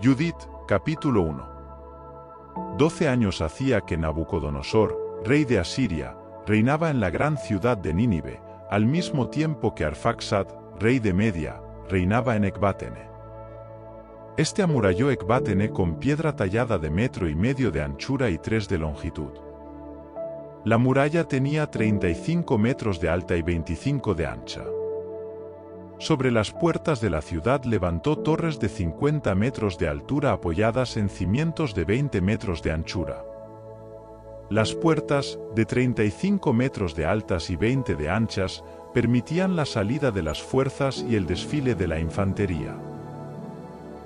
Judith, capítulo 1. 12 años hacía que Nabucodonosor, rey de Asiria, reinaba en la gran ciudad de Nínive, al mismo tiempo que Arfaxad, rey de Media, reinaba en Ecbátene. Este amuralló Ecbátene con piedra tallada de 1,5 metros de anchura y 3 de longitud. La muralla tenía 35 metros de alta y 25 de ancha. Sobre las puertas de la ciudad levantó torres de 50 metros de altura apoyadas en cimientos de 20 metros de anchura. Las puertas, de 35 metros de altas y 20 de anchas, permitían la salida de las fuerzas y el desfile de la infantería.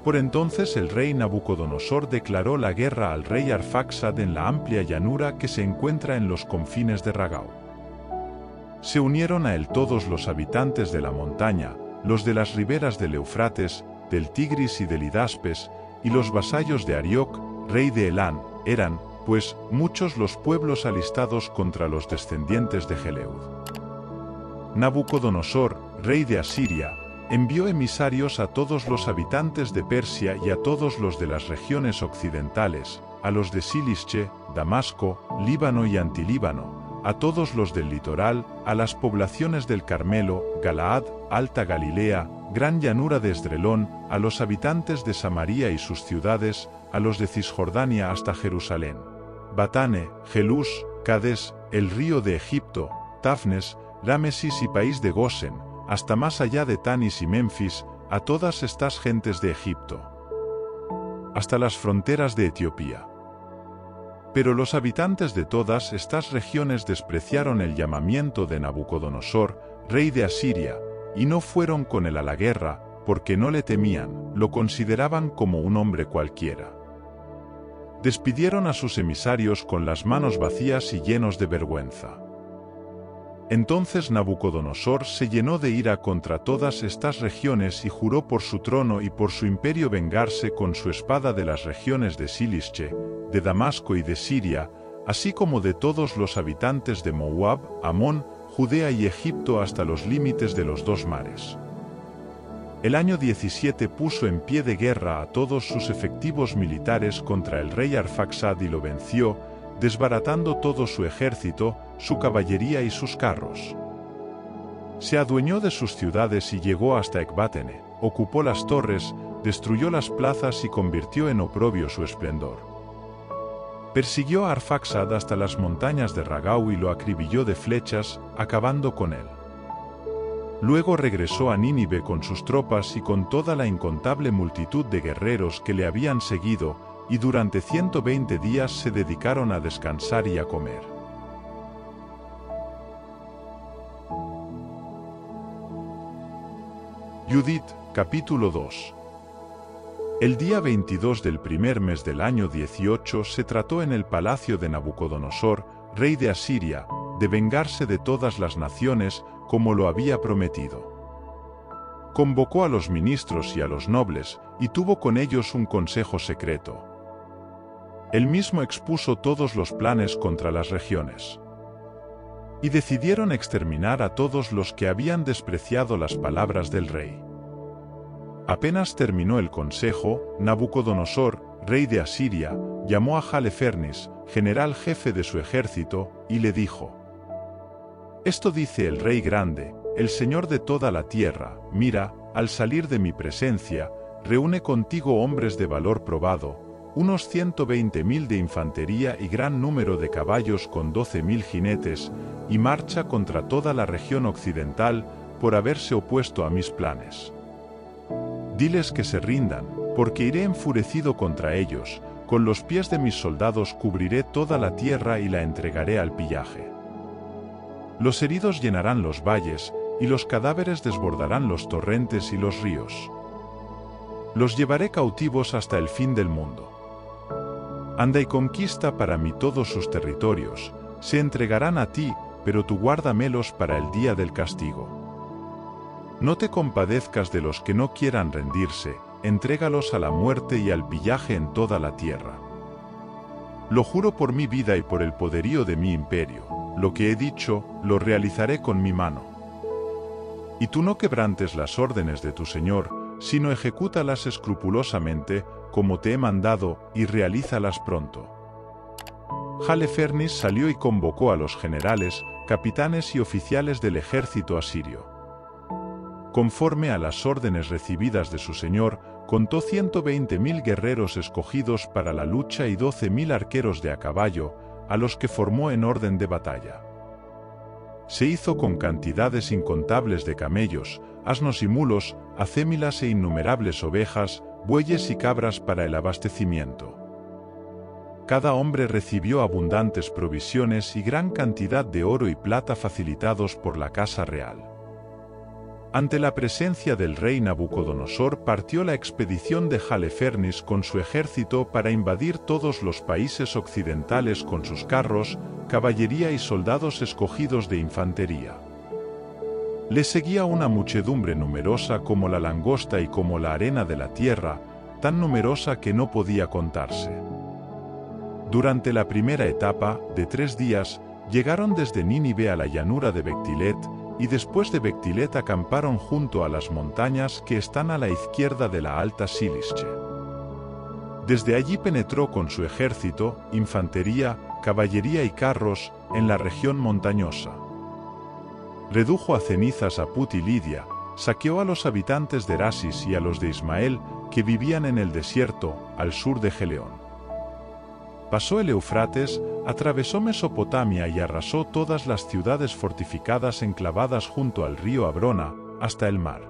Por entonces el rey Nabucodonosor declaró la guerra al rey Arfaxad en la amplia llanura que se encuentra en los confines de Ragau. Se unieron a él todos los habitantes de la montaña, los de las riberas del Eufrates, del Tigris y del Hidaspes, y los vasallos de Arioc, rey de Elán. Eran, pues, muchos los pueblos alistados contra los descendientes de Geleud. Nabucodonosor, rey de Asiria, envió emisarios a todos los habitantes de Persia y a todos los de las regiones occidentales, a los de Silische, Damasco, Líbano y Antilíbano, a todos los del litoral, a las poblaciones del Carmelo, Galaad, Alta Galilea, Gran Llanura de Esdrelón, a los habitantes de Samaria y sus ciudades, a los de Cisjordania hasta Jerusalén, Batane, Gelús, Cades, el río de Egipto, Tafnes, Rámesis y país de Gosen, hasta más allá de Tanis y Memphis, a todas estas gentes de Egipto, hasta las fronteras de Etiopía. Pero los habitantes de todas estas regiones despreciaron el llamamiento de Nabucodonosor, rey de Asiria, y no fueron con él a la guerra, porque no le temían, lo consideraban como un hombre cualquiera. Despidieron a sus emisarios con las manos vacías y llenos de vergüenza. Entonces Nabucodonosor se llenó de ira contra todas estas regiones y juró por su trono y por su imperio vengarse con su espada de las regiones de Silische, de Damasco y de Siria, así como de todos los habitantes de Moab, Amón, Judea y Egipto hasta los límites de los dos mares. El año 17 puso en pie de guerra a todos sus efectivos militares contra el rey Arfaxad y lo venció, desbaratando todo su ejército, su caballería y sus carros. Se adueñó de sus ciudades y llegó hasta Ecbátene, ocupó las torres, destruyó las plazas y convirtió en oprobio su esplendor. Persiguió a Arfaxad hasta las montañas de Ragau y lo acribilló de flechas, acabando con él. Luego regresó a Nínive con sus tropas y con toda la incontable multitud de guerreros que le habían seguido, y durante 120 días se dedicaron a descansar y a comer. Judith, capítulo 2. El día 22 del primer mes del año 18 se trató en el palacio de Nabucodonosor, rey de Asiria, de vengarse de todas las naciones, como lo había prometido. Convocó a los ministros y a los nobles, y tuvo con ellos un consejo secreto. Él mismo expuso todos los planes contra las regiones. Y decidieron exterminar a todos los que habían despreciado las palabras del rey. Apenas terminó el consejo, Nabucodonosor, rey de Asiria, llamó a Halefernes, general jefe de su ejército, y le dijo: «Esto dice el rey grande, el señor de toda la tierra, mira, al salir de mi presencia, reúne contigo hombres de valor probado, unos 120.000 de infantería y gran número de caballos con 12.000 jinetes, y marcha contra toda la región occidental por haberse opuesto a mis planes. Diles que se rindan, porque iré enfurecido contra ellos, con los pies de mis soldados cubriré toda la tierra y la entregaré al pillaje. Los heridos llenarán los valles, y los cadáveres desbordarán los torrentes y los ríos. Los llevaré cautivos hasta el fin del mundo. Anda y conquista para mí todos sus territorios, se entregarán a ti, pero tú guárdamelos para el día del castigo. No te compadezcas de los que no quieran rendirse, entrégalos a la muerte y al pillaje en toda la tierra. Lo juro por mi vida y por el poderío de mi imperio, lo que he dicho, lo realizaré con mi mano. Y tú no quebrantes las órdenes de tu Señor, sino ejecútalas escrupulosamente, como te he mandado, y realízalas pronto. Halefernes salió y convocó a los generales, capitanes y oficiales del ejército asirio. Conforme a las órdenes recibidas de su señor, contó 120.000 guerreros escogidos para la lucha y 12.000 arqueros de a caballo, a los que formó en orden de batalla. Se hizo con cantidades incontables de camellos, asnos y mulos, acémilas e innumerables ovejas, bueyes y cabras para el abastecimiento. Cada hombre recibió abundantes provisiones y gran cantidad de oro y plata facilitados por la casa real. Ante la presencia del rey Nabucodonosor partió la expedición de Halefernes con su ejército para invadir todos los países occidentales con sus carros, caballería y soldados escogidos de infantería. Le seguía una muchedumbre numerosa como la langosta y como la arena de la tierra, tan numerosa que no podía contarse. Durante la primera etapa, de 3 días, llegaron desde Nínive a la llanura de Bectilet, y después de Bectilet acamparon junto a las montañas que están a la izquierda de la Alta Silische. Desde allí penetró con su ejército, infantería, caballería y carros, en la región montañosa. Redujo a cenizas a Put y Lidia, saqueó a los habitantes de Rasis y a los de Ismael, que vivían en el desierto, al sur de Geleón. Pasó el Eufrates, atravesó Mesopotamia y arrasó todas las ciudades fortificadas enclavadas junto al río Abrona, hasta el mar.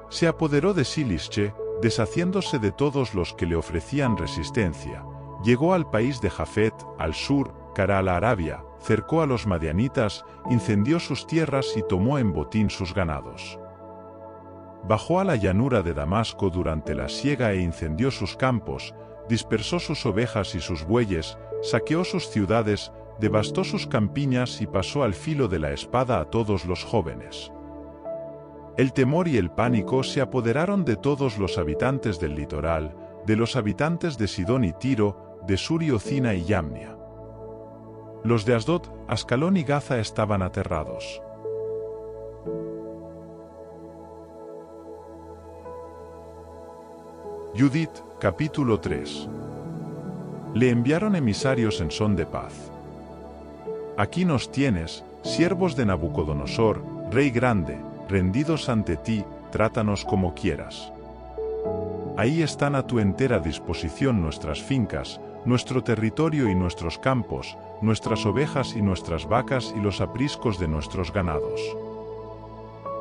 Se apoderó de Silische, deshaciéndose de todos los que le ofrecían resistencia. Llegó al país de Jafet, al sur, cara a la Arabia, cercó a los madianitas, incendió sus tierras y tomó en botín sus ganados. Bajó a la llanura de Damasco durante la siega e incendió sus campos, dispersó sus ovejas y sus bueyes, saqueó sus ciudades, devastó sus campiñas y pasó al filo de la espada a todos los jóvenes. El temor y el pánico se apoderaron de todos los habitantes del litoral, de los habitantes de Sidón y Tiro, de Sur y Ocina y Yamnia. Los de Asdod, Ascalón y Gaza estaban aterrados. Judith, capítulo 3. Le enviaron emisarios en son de paz. Aquí nos tienes, siervos de Nabucodonosor, rey grande, rendidos ante ti, trátanos como quieras. Ahí están a tu entera disposición nuestras fincas, nuestro territorio y nuestros campos, nuestras ovejas y nuestras vacas y los apriscos de nuestros ganados.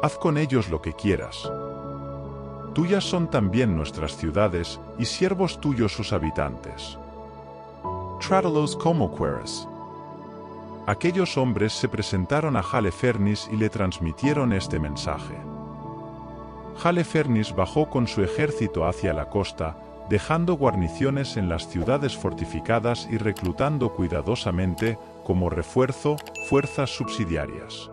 Haz con ellos lo que quieras. Tuyas son también nuestras ciudades, y siervos tuyos sus habitantes. Trátalos como quieras. Aquellos hombres se presentaron a Halefernes y le transmitieron este mensaje. Halefernes bajó con su ejército hacia la costa, dejando guarniciones en las ciudades fortificadas y reclutando cuidadosamente, como refuerzo, fuerzas subsidiarias.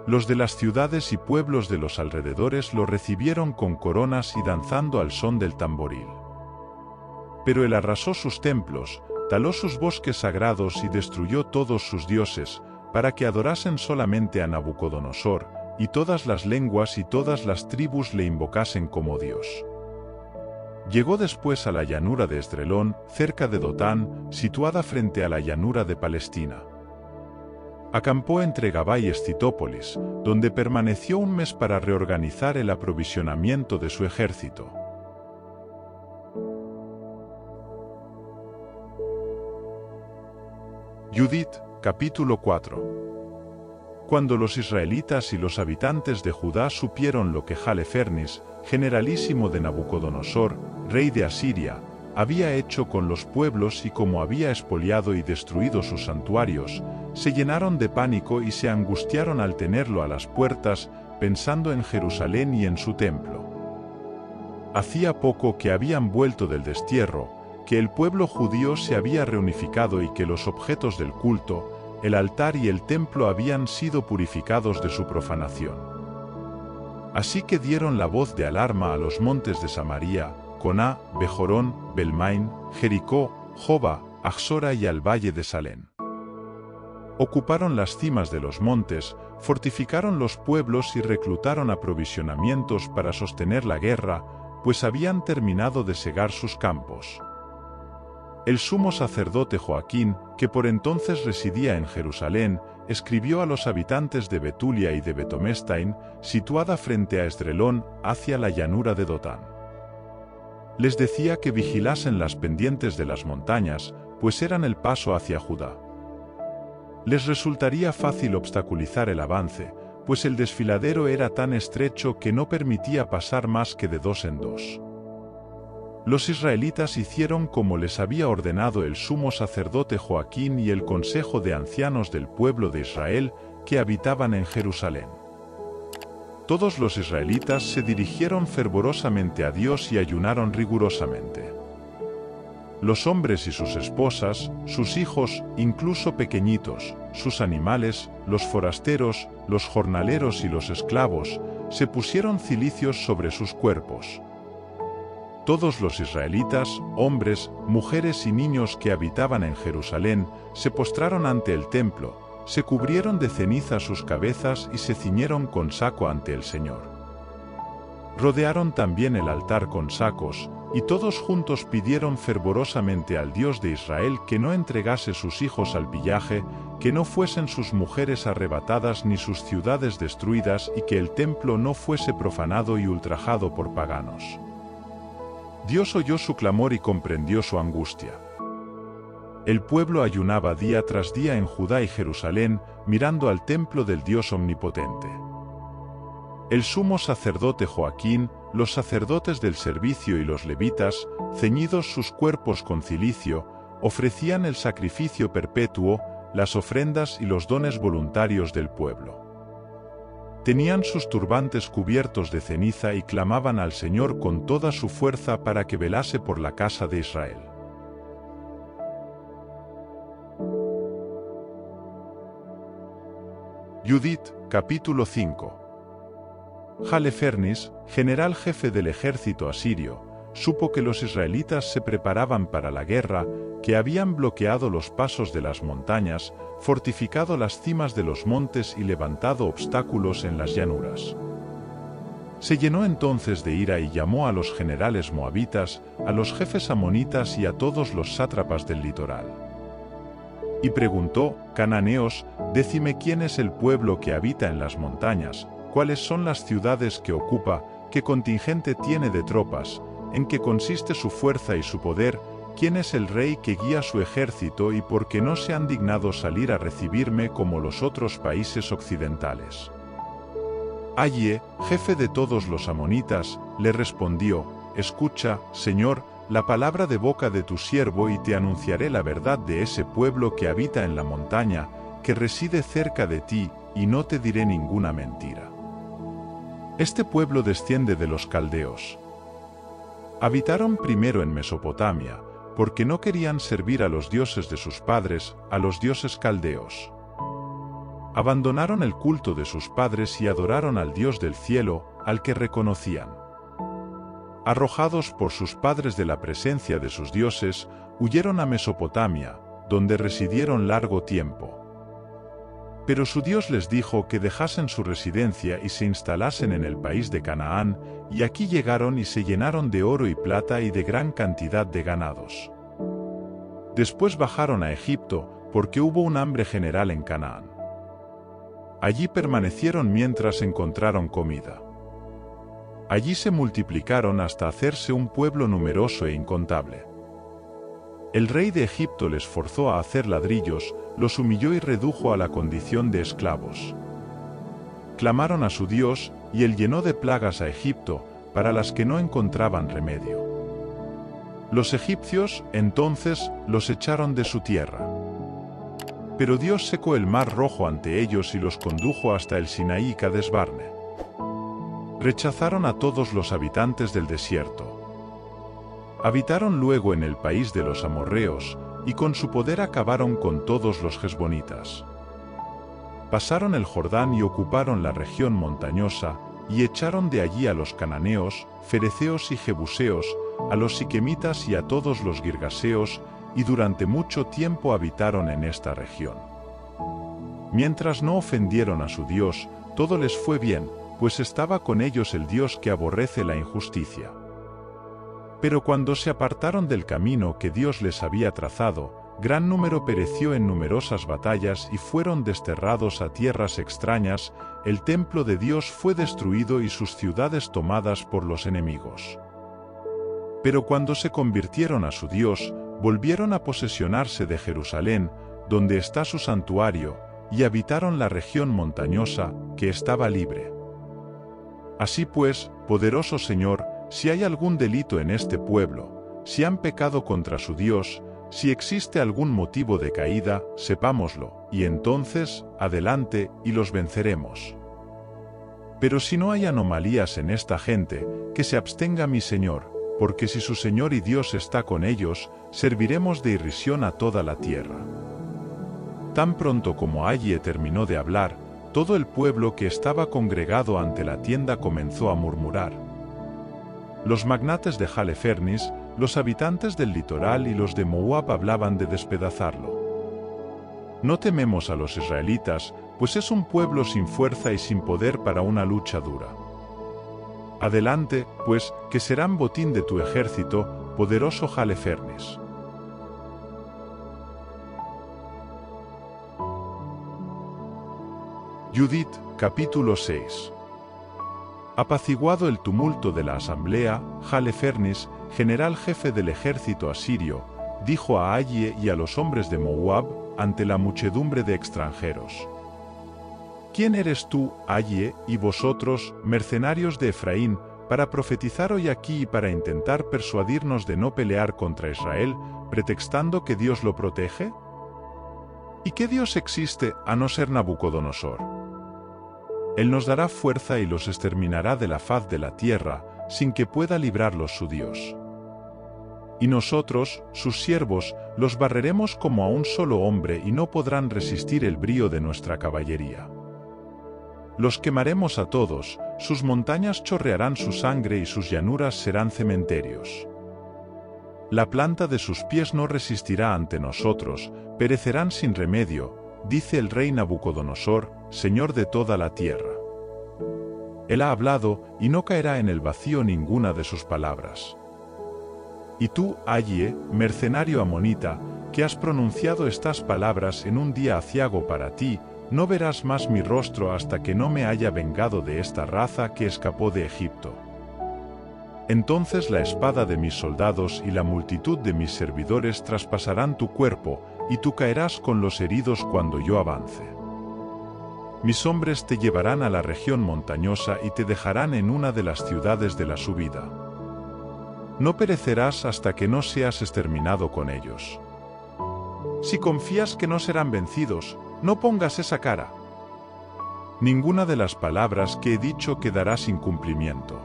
Los de las ciudades y pueblos de los alrededores lo recibieron con coronas y danzando al son del tamboril. Pero él arrasó sus templos, taló sus bosques sagrados y destruyó todos sus dioses, para que adorasen solamente a Nabucodonosor, y todas las lenguas y todas las tribus le invocasen como Dios. Llegó después a la llanura de Esdrelón, cerca de Dotán, situada frente a la llanura de Palestina. Acampó entre Gabá y Escitópolis, donde permaneció un mes para reorganizar el aprovisionamiento de su ejército. Judith, capítulo 4. Cuando los israelitas y los habitantes de Judá supieron lo que Halefernes, generalísimo de Nabucodonosor, rey de Asiria, había hecho con los pueblos y cómo había expoliado y destruido sus santuarios, se llenaron de pánico y se angustiaron al tenerlo a las puertas, pensando en Jerusalén y en su templo. Hacía poco que habían vuelto del destierro, que el pueblo judío se había reunificado y que los objetos del culto, el altar y el templo habían sido purificados de su profanación. Así que dieron la voz de alarma a los montes de Samaria, Coná, Bejorón, Belmain, Jericó, Joba, Axora y al valle de Salén. Ocuparon las cimas de los montes, fortificaron los pueblos y reclutaron aprovisionamientos para sostener la guerra, pues habían terminado de segar sus campos. El sumo sacerdote Joaquín, que por entonces residía en Jerusalén, escribió a los habitantes de Betulia y de Betomestain, situada frente a Esdrelón, hacia la llanura de Dotán. Les decía que vigilasen las pendientes de las montañas, pues eran el paso hacia Judá. Les resultaría fácil obstaculizar el avance, pues el desfiladero era tan estrecho que no permitía pasar más que de dos en dos. Los israelitas hicieron como les había ordenado el sumo sacerdote Joaquín y el consejo de ancianos del pueblo de Israel que habitaban en Jerusalén. Todos los israelitas se dirigieron fervorosamente a Dios y ayunaron rigurosamente. Los hombres y sus esposas, sus hijos, incluso pequeñitos, sus animales, los forasteros, los jornaleros y los esclavos, se pusieron cilicios sobre sus cuerpos. Todos los israelitas, hombres, mujeres y niños que habitaban en Jerusalén, se postraron ante el templo, se cubrieron de ceniza sus cabezas y se ciñeron con saco ante el Señor. Rodearon también el altar con sacos, y todos juntos pidieron fervorosamente al Dios de Israel que no entregase sus hijos al pillaje, que no fuesen sus mujeres arrebatadas ni sus ciudades destruidas y que el templo no fuese profanado y ultrajado por paganos. Dios oyó su clamor y comprendió su angustia. El pueblo ayunaba día tras día en Judá y Jerusalén, mirando al templo del Dios omnipotente. El sumo sacerdote Joaquín, los sacerdotes del servicio y los levitas, ceñidos sus cuerpos con cilicio, ofrecían el sacrificio perpetuo, las ofrendas y los dones voluntarios del pueblo. Tenían sus turbantes cubiertos de ceniza y clamaban al Señor con toda su fuerza para que velase por la casa de Israel. Judith, capítulo 5. Halefernis, general jefe del ejército asirio, supo que los israelitas se preparaban para la guerra, que habían bloqueado los pasos de las montañas, fortificado las cimas de los montes y levantado obstáculos en las llanuras. Se llenó entonces de ira y llamó a los generales moabitas, a los jefes amonitas y a todos los sátrapas del litoral. Y preguntó: Cananeos, decime quién es el pueblo que habita en las montañas, cuáles son las ciudades que ocupa, qué contingente tiene de tropas, en qué consiste su fuerza y su poder, quién es el rey que guía su ejército y por qué no se han dignado salir a recibirme como los otros países occidentales. Ahíe, jefe de todos los amonitas, le respondió: Escucha, Señor, la palabra de boca de tu siervo y te anunciaré la verdad de ese pueblo que habita en la montaña, que reside cerca de ti, y no te diré ninguna mentira. Este pueblo desciende de los caldeos. Habitaron primero en Mesopotamia, porque no querían servir a los dioses de sus padres, a los dioses caldeos. Abandonaron el culto de sus padres y adoraron al Dios del cielo, al que reconocían. Arrojados por sus padres de la presencia de sus dioses, huyeron a Mesopotamia, donde residieron largo tiempo. Pero su Dios les dijo que dejasen su residencia y se instalasen en el país de Canaán, y aquí llegaron y se llenaron de oro y plata y de gran cantidad de ganados. Después bajaron a Egipto, porque hubo un hambre general en Canaán. Allí permanecieron mientras encontraron comida. Allí se multiplicaron hasta hacerse un pueblo numeroso e incontable. El rey de Egipto les forzó a hacer ladrillos, los humilló y redujo a la condición de esclavos. Clamaron a su Dios, y él llenó de plagas a Egipto, para las que no encontraban remedio. Los egipcios, entonces, los echaron de su tierra. Pero Dios secó el mar Rojo ante ellos y los condujo hasta el Sinaí y Cades Barne. Rechazaron a todos los habitantes del desierto. Habitaron luego en el país de los amorreos, y con su poder acabaron con todos los hesbonitas. Pasaron el Jordán y ocuparon la región montañosa, y echaron de allí a los cananeos, fereceos y jebuseos, a los siquemitas y a todos los girgaseos, y durante mucho tiempo habitaron en esta región. Mientras no ofendieron a su Dios, todo les fue bien, pues estaba con ellos el Dios que aborrece la injusticia. Pero cuando se apartaron del camino que Dios les había trazado, gran número pereció en numerosas batallas y fueron desterrados a tierras extrañas, el templo de Dios fue destruido y sus ciudades tomadas por los enemigos. Pero cuando se convirtieron a su Dios, volvieron a posesionarse de Jerusalén, donde está su santuario, y habitaron la región montañosa, que estaba libre. Así pues, poderoso Señor, si hay algún delito en este pueblo, si han pecado contra su Dios, si existe algún motivo de caída, sepámoslo, y entonces, adelante, y los venceremos. Pero si no hay anomalías en esta gente, que se abstenga mi Señor, porque si su Señor y Dios está con ellos, serviremos de irrisión a toda la tierra. Tan pronto como Aye terminó de hablar, todo el pueblo que estaba congregado ante la tienda comenzó a murmurar. Los magnates de Halefernis, los habitantes del litoral y los de Moab hablaban de despedazarlo. No tememos a los israelitas, pues es un pueblo sin fuerza y sin poder para una lucha dura. Adelante, pues, que serán botín de tu ejército, poderoso Halefernis. Judith, capítulo 6. Apaciguado el tumulto de la asamblea, Halefernis, general jefe del ejército asirio, dijo a Aye y a los hombres de Moab, ante la muchedumbre de extranjeros: ¿Quién eres tú, Aye, y vosotros, mercenarios de Efraín, para profetizar hoy aquí y para intentar persuadirnos de no pelear contra Israel, pretextando que Dios lo protege? ¿Y qué Dios existe, a no ser Nabucodonosor? Él nos dará fuerza y los exterminará de la faz de la tierra, sin que pueda librarlos su Dios. Y nosotros, sus siervos, los barreremos como a un solo hombre y no podrán resistir el brío de nuestra caballería. Los quemaremos a todos, sus montañas chorrearán su sangre y sus llanuras serán cementerios. La planta de sus pies no resistirá ante nosotros, perecerán sin remedio, dice el rey Nabucodonosor, señor de toda la tierra. Él ha hablado, y no caerá en el vacío ninguna de sus palabras. Y tú, Aye, mercenario amonita, que has pronunciado estas palabras en un día aciago para ti, no verás más mi rostro hasta que no me haya vengado de esta raza que escapó de Egipto. Entonces la espada de mis soldados y la multitud de mis servidores traspasarán tu cuerpo, y tú caerás con los heridos cuando yo avance. Mis hombres te llevarán a la región montañosa y te dejarán en una de las ciudades de la subida. No perecerás hasta que no seas exterminado con ellos. Si confías que no serán vencidos, no pongas esa cara. Ninguna de las palabras que he dicho quedará sin cumplimiento.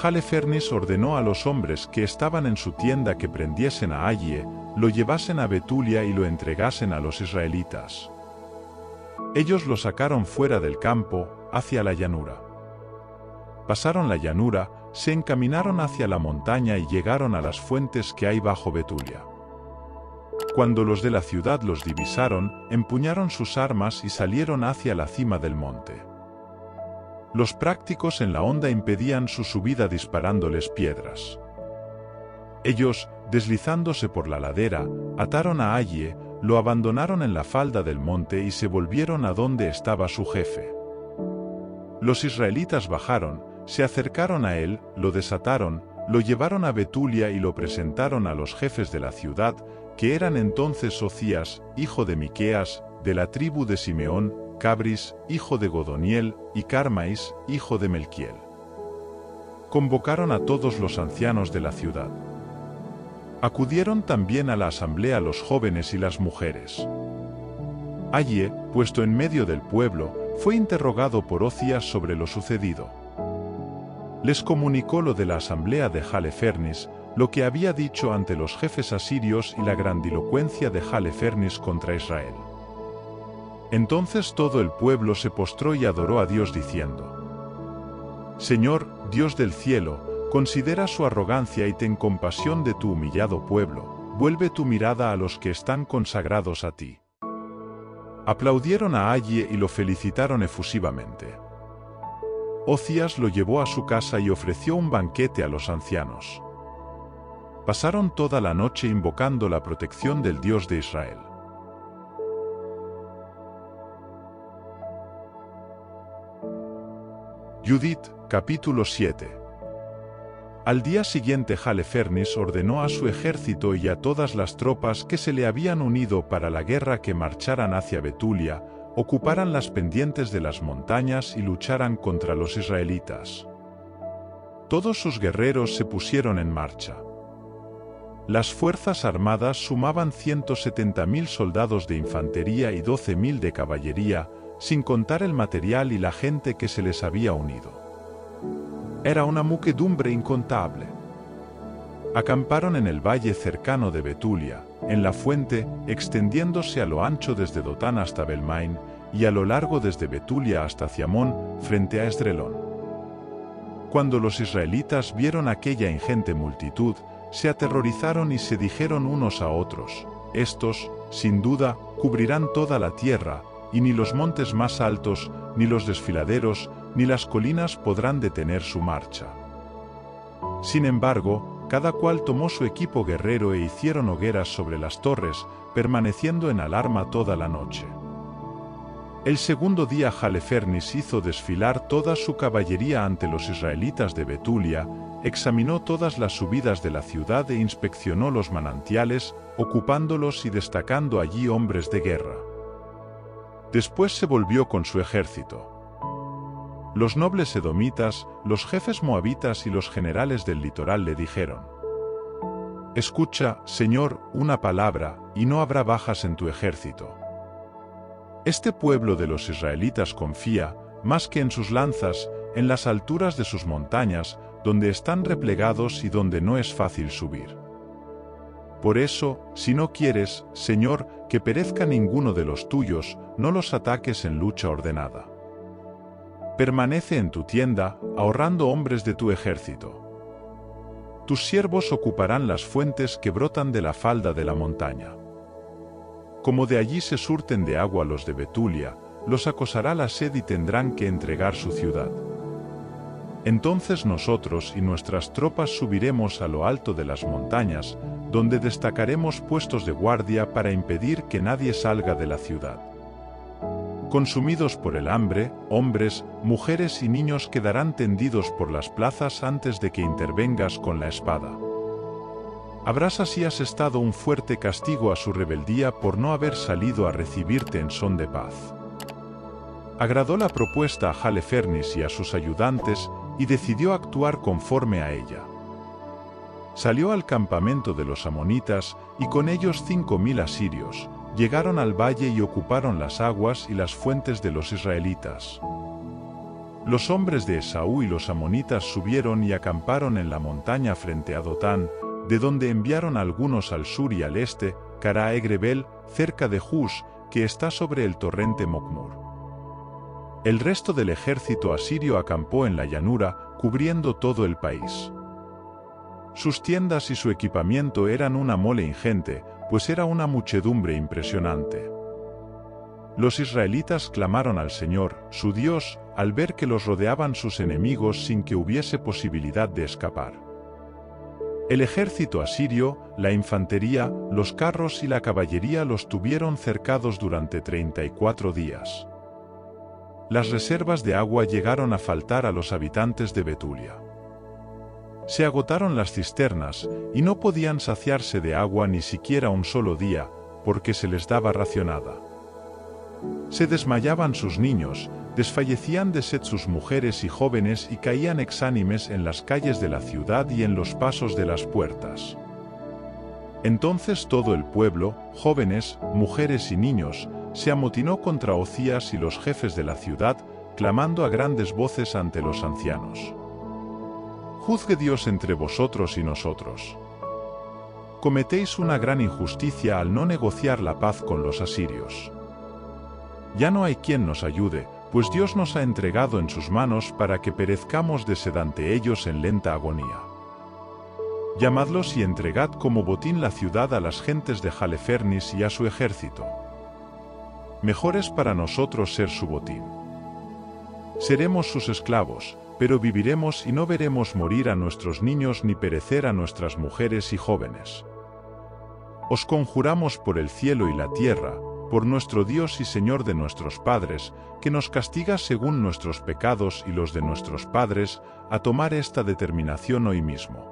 Halefernis ordenó a los hombres que estaban en su tienda que prendiesen a Aye, lo llevasen a Betulia y lo entregasen a los israelitas. Ellos lo sacaron fuera del campo, hacia la llanura. Pasaron la llanura, se encaminaron hacia la montaña y llegaron a las fuentes que hay bajo Betulia. Cuando los de la ciudad los divisaron, empuñaron sus armas y salieron hacia la cima del monte. Los prácticos en la honda impedían su subida disparándoles piedras. Ellos, deslizándose por la ladera, ataron a Aye, lo abandonaron en la falda del monte y se volvieron a donde estaba su jefe. Los israelitas bajaron, se acercaron a él, lo desataron, lo llevaron a Betulia y lo presentaron a los jefes de la ciudad, que eran entonces Ocías, hijo de Miqueas, de la tribu de Simeón, Cabris, hijo de Godoniel, y Carmais, hijo de Melquiel. Convocaron a todos los ancianos de la ciudad. Acudieron también a la asamblea los jóvenes y las mujeres. Aye, puesto en medio del pueblo, fue interrogado por Ocías sobre lo sucedido. Les comunicó lo de la asamblea de Halefernis, lo que había dicho ante los jefes asirios y la grandilocuencia de Halefernis contra Israel. Entonces todo el pueblo se postró y adoró a Dios diciendo: Señor, Dios del cielo, considera su arrogancia y ten compasión de tu humillado pueblo, vuelve tu mirada a los que están consagrados a ti. Aplaudieron a Aye y lo felicitaron efusivamente. Ocías lo llevó a su casa y ofreció un banquete a los ancianos. Pasaron toda la noche invocando la protección del Dios de Israel. Judith, capítulo 7. Al día siguiente Halifernes ordenó a su ejército y a todas las tropas que se le habían unido para la guerra que marcharan hacia Betulia, ocuparan las pendientes de las montañas y lucharan contra los israelitas. Todos sus guerreros se pusieron en marcha. Las fuerzas armadas sumaban 170.000 soldados de infantería y 12.000 de caballería, sin contar el material y la gente que se les había unido. Era una muchedumbre incontable. Acamparon en el valle cercano de Betulia, en la fuente, extendiéndose a lo ancho desde Dotán hasta Belmain, y a lo largo desde Betulia hasta Ciamón, frente a Esdrelón. Cuando los israelitas vieron aquella ingente multitud, se aterrorizaron y se dijeron unos a otros: estos, sin duda, cubrirán toda la tierra, y ni los montes más altos, ni los desfiladeros, ni las colinas podrán detener su marcha. Sin embargo, cada cual tomó su equipo guerrero e hicieron hogueras sobre las torres, permaneciendo en alarma toda la noche. El segundo día Halifernes hizo desfilar toda su caballería ante los israelitas de Betulia, examinó todas las subidas de la ciudad e inspeccionó los manantiales, ocupándolos y destacando allí hombres de guerra. Después se volvió con su ejército. Los nobles edomitas, los jefes moabitas y los generales del litoral le dijeron: «Escucha, Señor, una palabra, y no habrá bajas en tu ejército. Este pueblo de los israelitas confía, más que en sus lanzas, en las alturas de sus montañas, donde están replegados y donde no es fácil subir. Por eso, si no quieres, Señor, que perezca ninguno de los tuyos, no los ataques en lucha ordenada. Permanece en tu tienda, ahorrando hombres de tu ejército. Tus siervos ocuparán las fuentes que brotan de la falda de la montaña. Como de allí se surten de agua los de Betulia, los acosará la sed y tendrán que entregar su ciudad. Entonces nosotros y nuestras tropas subiremos a lo alto de las montañas, donde destacaremos puestos de guardia para impedir que nadie salga de la ciudad. Consumidos por el hambre, hombres, mujeres y niños quedarán tendidos por las plazas antes de que intervengas con la espada. Habrás así asestado un fuerte castigo a su rebeldía por no haber salido a recibirte en son de paz». Agradó la propuesta a Halifernes y a sus ayudantes, y decidió actuar conforme a ella. Salió al campamento de los amonitas, y con ellos 5.000 asirios, llegaron al valle y ocuparon las aguas y las fuentes de los israelitas. Los hombres de Esaú y los amonitas subieron y acamparon en la montaña frente a Dotán, de donde enviaron algunos al sur y al este, cara a Egrebel, cerca de Hus, que está sobre el torrente Mocmur. El resto del ejército asirio acampó en la llanura, cubriendo todo el país. Sus tiendas y su equipamiento eran una mole ingente, pues era una muchedumbre impresionante. Los israelitas clamaron al Señor, su Dios, al ver que los rodeaban sus enemigos sin que hubiese posibilidad de escapar. El ejército asirio, la infantería, los carros y la caballería los tuvieron cercados durante 34 días. Las reservas de agua llegaron a faltar a los habitantes de Betulia. Se agotaron las cisternas, y no podían saciarse de agua ni siquiera un solo día, porque se les daba racionada. Se desmayaban sus niños, desfallecían de sed sus mujeres y jóvenes y caían exánimes en las calles de la ciudad y en los pasos de las puertas. Entonces todo el pueblo, jóvenes, mujeres y niños, se amotinó contra Ocías y los jefes de la ciudad, clamando a grandes voces ante los ancianos: «Juzgue Dios entre vosotros y nosotros. Cometéis una gran injusticia al no negociar la paz con los asirios. Ya no hay quien nos ayude, pues Dios nos ha entregado en sus manos para que perezcamos de sed ante ellos en lenta agonía. Llamadlos y entregad como botín la ciudad a las gentes de Halifernes y a su ejército. Mejor es para nosotros ser su botín. Seremos sus esclavos, pero viviremos y no veremos morir a nuestros niños ni perecer a nuestras mujeres y jóvenes. Os conjuramos por el cielo y la tierra, por nuestro Dios y Señor de nuestros padres, que nos castiga según nuestros pecados y los de nuestros padres, a tomar esta determinación hoy mismo.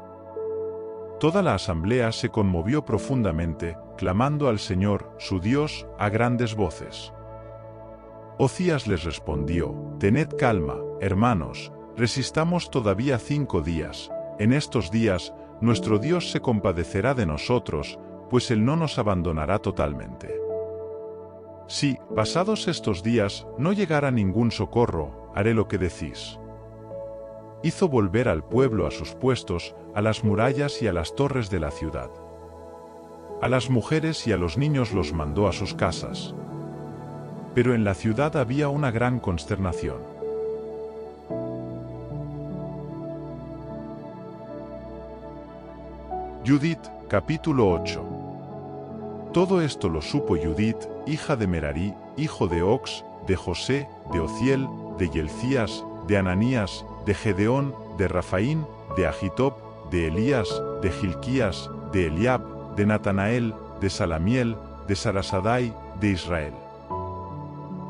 Toda la asamblea se conmovió profundamente, clamando al Señor, su Dios, a grandes voces. Ocías les respondió: «Tened calma, hermanos, resistamos todavía 5 días. En estos días, nuestro Dios se compadecerá de nosotros, pues Él no nos abandonará totalmente. Si, pasados estos días, no llegara ningún socorro, haré lo que decís». Hizo volver al pueblo a sus puestos, a las murallas y a las torres de la ciudad. A las mujeres y a los niños los mandó a sus casas. Pero en la ciudad había una gran consternación. Judith, capítulo 8. Todo esto lo supo Judith, hija de Merarí, hijo de Ox, de José, de Ociel, de Yelcías, de Ananías, de Gedeón, de Rafaín, de Agitob, de Elías, de Gilquías, de Eliab, de Natanael, de Salamiel, de Sarasadai, de Israel.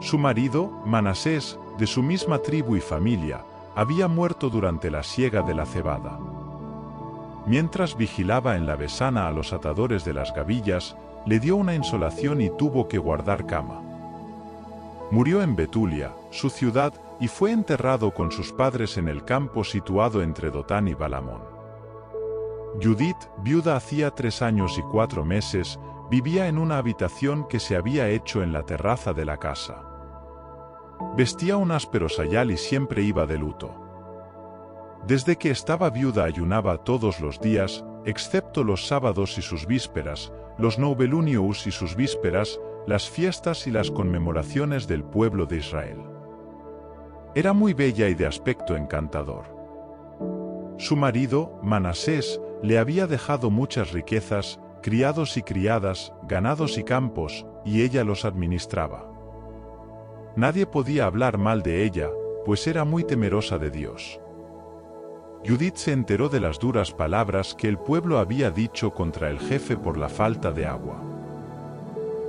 Su marido, Manasés, de su misma tribu y familia, había muerto durante la siega de la cebada. Mientras vigilaba en la besana a los atadores de las gavillas, le dio una insolación y tuvo que guardar cama. Murió en Betulia, su ciudad, y fue enterrado con sus padres en el campo situado entre Dotán y Balamón. Judith, viuda hacía 3 años y 4 meses, vivía en una habitación que se había hecho en la terraza de la casa. Vestía un áspero sayal y siempre iba de luto. Desde que estaba viuda ayunaba todos los días, excepto los sábados y sus vísperas, los Novelunios y sus vísperas, las fiestas y las conmemoraciones del pueblo de Israel. Era muy bella y de aspecto encantador. Su marido, Manasés, le había dejado muchas riquezas, criados y criadas, ganados y campos, y ella los administraba. Nadie podía hablar mal de ella, pues era muy temerosa de Dios. Judith se enteró de las duras palabras que el pueblo había dicho contra el jefe por la falta de agua.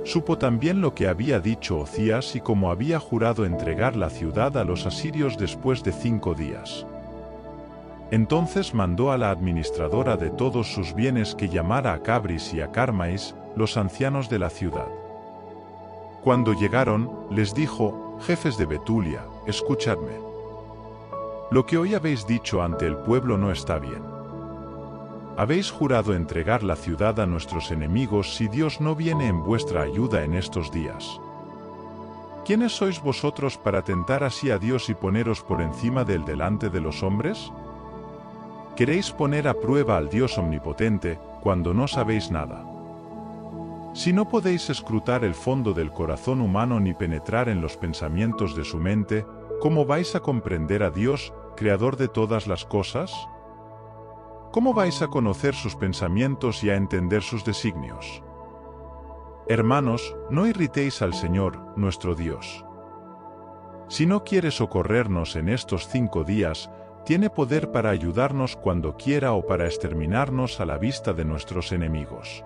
Supo también lo que había dicho Ocías y cómo había jurado entregar la ciudad a los asirios después de 5 días. Entonces mandó a la administradora de todos sus bienes que llamara a Cabris y a Carmais, los ancianos de la ciudad. Cuando llegaron, les dijo: «Jefes de Betulia, escuchadme. Lo que hoy habéis dicho ante el pueblo no está bien. Habéis jurado entregar la ciudad a nuestros enemigos si Dios no viene en vuestra ayuda en estos días. ¿Quiénes sois vosotros para tentar así a Dios y poneros por encima del delante de los hombres? Queréis poner a prueba al Dios omnipotente, cuando no sabéis nada. Si no podéis escrutar el fondo del corazón humano ni penetrar en los pensamientos de su mente, ¿cómo vais a comprender a Dios, creador de todas las cosas? ¿Cómo vais a conocer sus pensamientos y a entender sus designios? Hermanos, no irritéis al Señor, nuestro Dios. Si no quiere socorrernos en estos 5 días, tiene poder para ayudarnos cuando quiera o para exterminarnos a la vista de nuestros enemigos.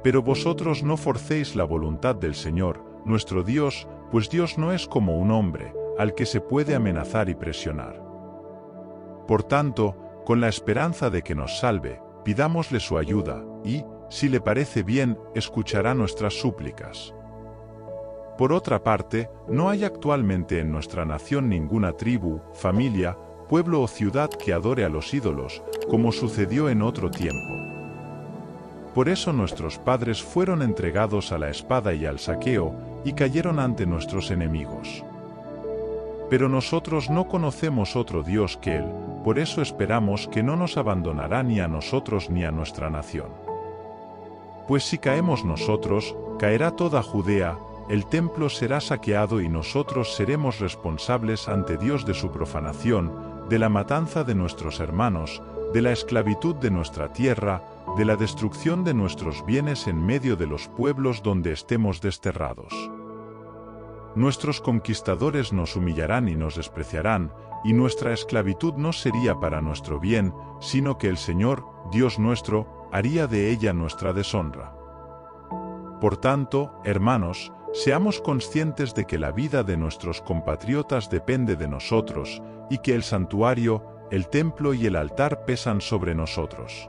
Pero vosotros no forcéis la voluntad del Señor, nuestro Dios, pues Dios no es como un hombre, al que se puede amenazar y presionar. Por tanto, con la esperanza de que nos salve, pidámosle su ayuda, y, si le parece bien, escuchará nuestras súplicas. Por otra parte, no hay actualmente en nuestra nación ninguna tribu, familia, pueblo o ciudad que adore a los ídolos, como sucedió en otro tiempo. Por eso nuestros padres fueron entregados a la espada y al saqueo, y cayeron ante nuestros enemigos. Pero nosotros no conocemos otro Dios que Él, por eso esperamos que no nos abandonará ni a nosotros ni a nuestra nación. Pues si caemos nosotros, caerá toda Judea, el templo será saqueado y nosotros seremos responsables ante Dios de su profanación, de la matanza de nuestros hermanos, de la esclavitud de nuestra tierra, de la destrucción de nuestros bienes en medio de los pueblos donde estemos desterrados. nuestros conquistadores nos humillarán y nos despreciarán, y nuestra esclavitud no sería para nuestro bien, sino que el Señor, Dios nuestro, haría de ella nuestra deshonra. Por tanto, hermanos, seamos conscientes de que la vida de nuestros compatriotas depende de nosotros, y que el santuario, el templo y el altar pesan sobre nosotros.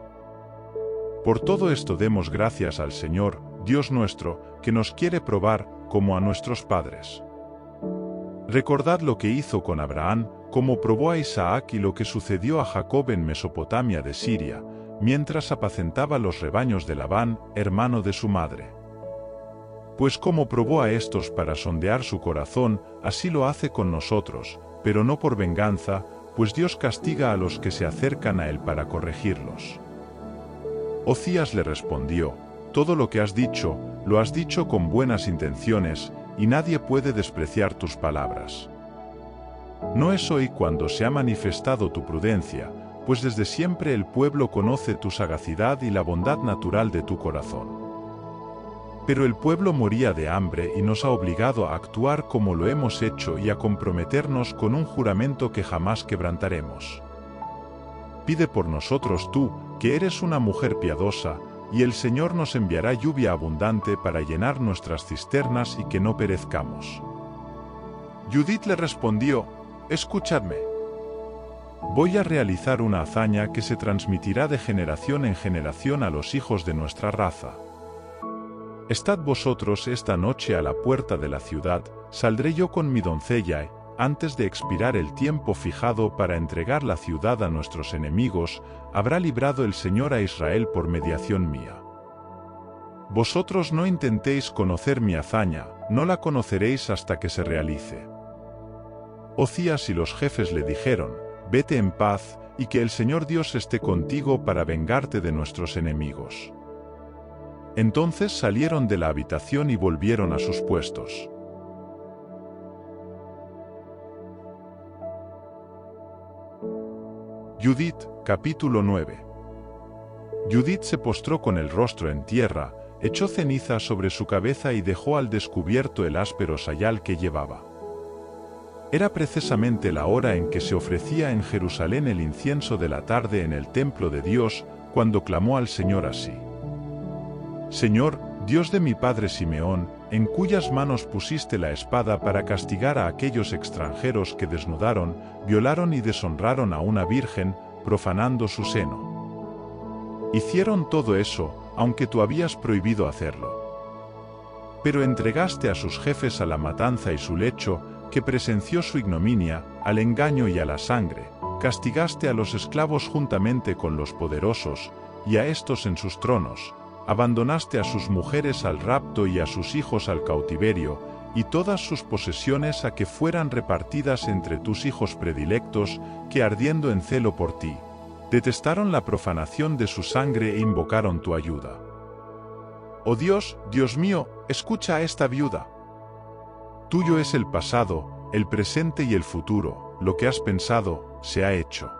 Por todo esto demos gracias al Señor, Dios nuestro, que nos quiere probar, como a nuestros padres. Recordad lo que hizo con Abraham, como probó a Isaac y lo que sucedió a Jacob en Mesopotamia de Siria, mientras apacentaba los rebaños de Labán, hermano de su madre. Pues como probó a estos para sondear su corazón, así lo hace con nosotros, pero no por venganza, pues Dios castiga a los que se acercan a él para corregirlos. Ocías le respondió: todo lo que has dicho, lo has dicho con buenas intenciones, y nadie puede despreciar tus palabras. No es hoy cuando se ha manifestado tu prudencia, pues desde siempre el pueblo conoce tu sagacidad y la bondad natural de tu corazón. Pero el pueblo moría de hambre y nos ha obligado a actuar como lo hemos hecho y a comprometernos con un juramento que jamás quebrantaremos. Pide por nosotros tú, que eres una mujer piadosa, y el Señor nos enviará lluvia abundante para llenar nuestras cisternas y que no perezcamos. Judith le respondió: escuchadme. Voy a realizar una hazaña que se transmitirá de generación en generación a los hijos de nuestra raza. Estad vosotros esta noche a la puerta de la ciudad, saldré yo con mi doncella, antes de expirar el tiempo fijado para entregar la ciudad a nuestros enemigos, habrá librado el Señor a Israel por mediación mía. Vosotros no intentéis conocer mi hazaña, no la conoceréis hasta que se realice. Ocías y los jefes le dijeron: vete en paz, y que el Señor Dios esté contigo para vengarte de nuestros enemigos. Entonces salieron de la habitación y volvieron a sus puestos. Judith, capítulo 9. Judith se postró con el rostro en tierra, echó ceniza sobre su cabeza y dejó al descubierto el áspero sayal que llevaba. Era precisamente la hora en que se ofrecía en Jerusalén el incienso de la tarde en el templo de Dios, cuando clamó al Señor así: Señor, Dios de mi padre Simeón, en cuyas manos pusiste la espada para castigar a aquellos extranjeros que desnudaron, violaron y deshonraron a una virgen, profanando su seno. Hicieron todo eso, aunque tú habías prohibido hacerlo. Pero entregaste a sus jefes a la matanza y su lecho, que presenció su ignominia, al engaño y a la sangre, castigaste a los esclavos juntamente con los poderosos, y a estos en sus tronos. Abandonaste a sus mujeres al rapto y a sus hijos al cautiverio, y todas sus posesiones a que fueran repartidas entre tus hijos predilectos, que ardiendo en celo por ti, detestaron la profanación de su sangre e invocaron tu ayuda. Oh Dios, Dios mío, escucha a esta viuda. Tuyo es el pasado, el presente y el futuro, lo que has pensado, se ha hecho.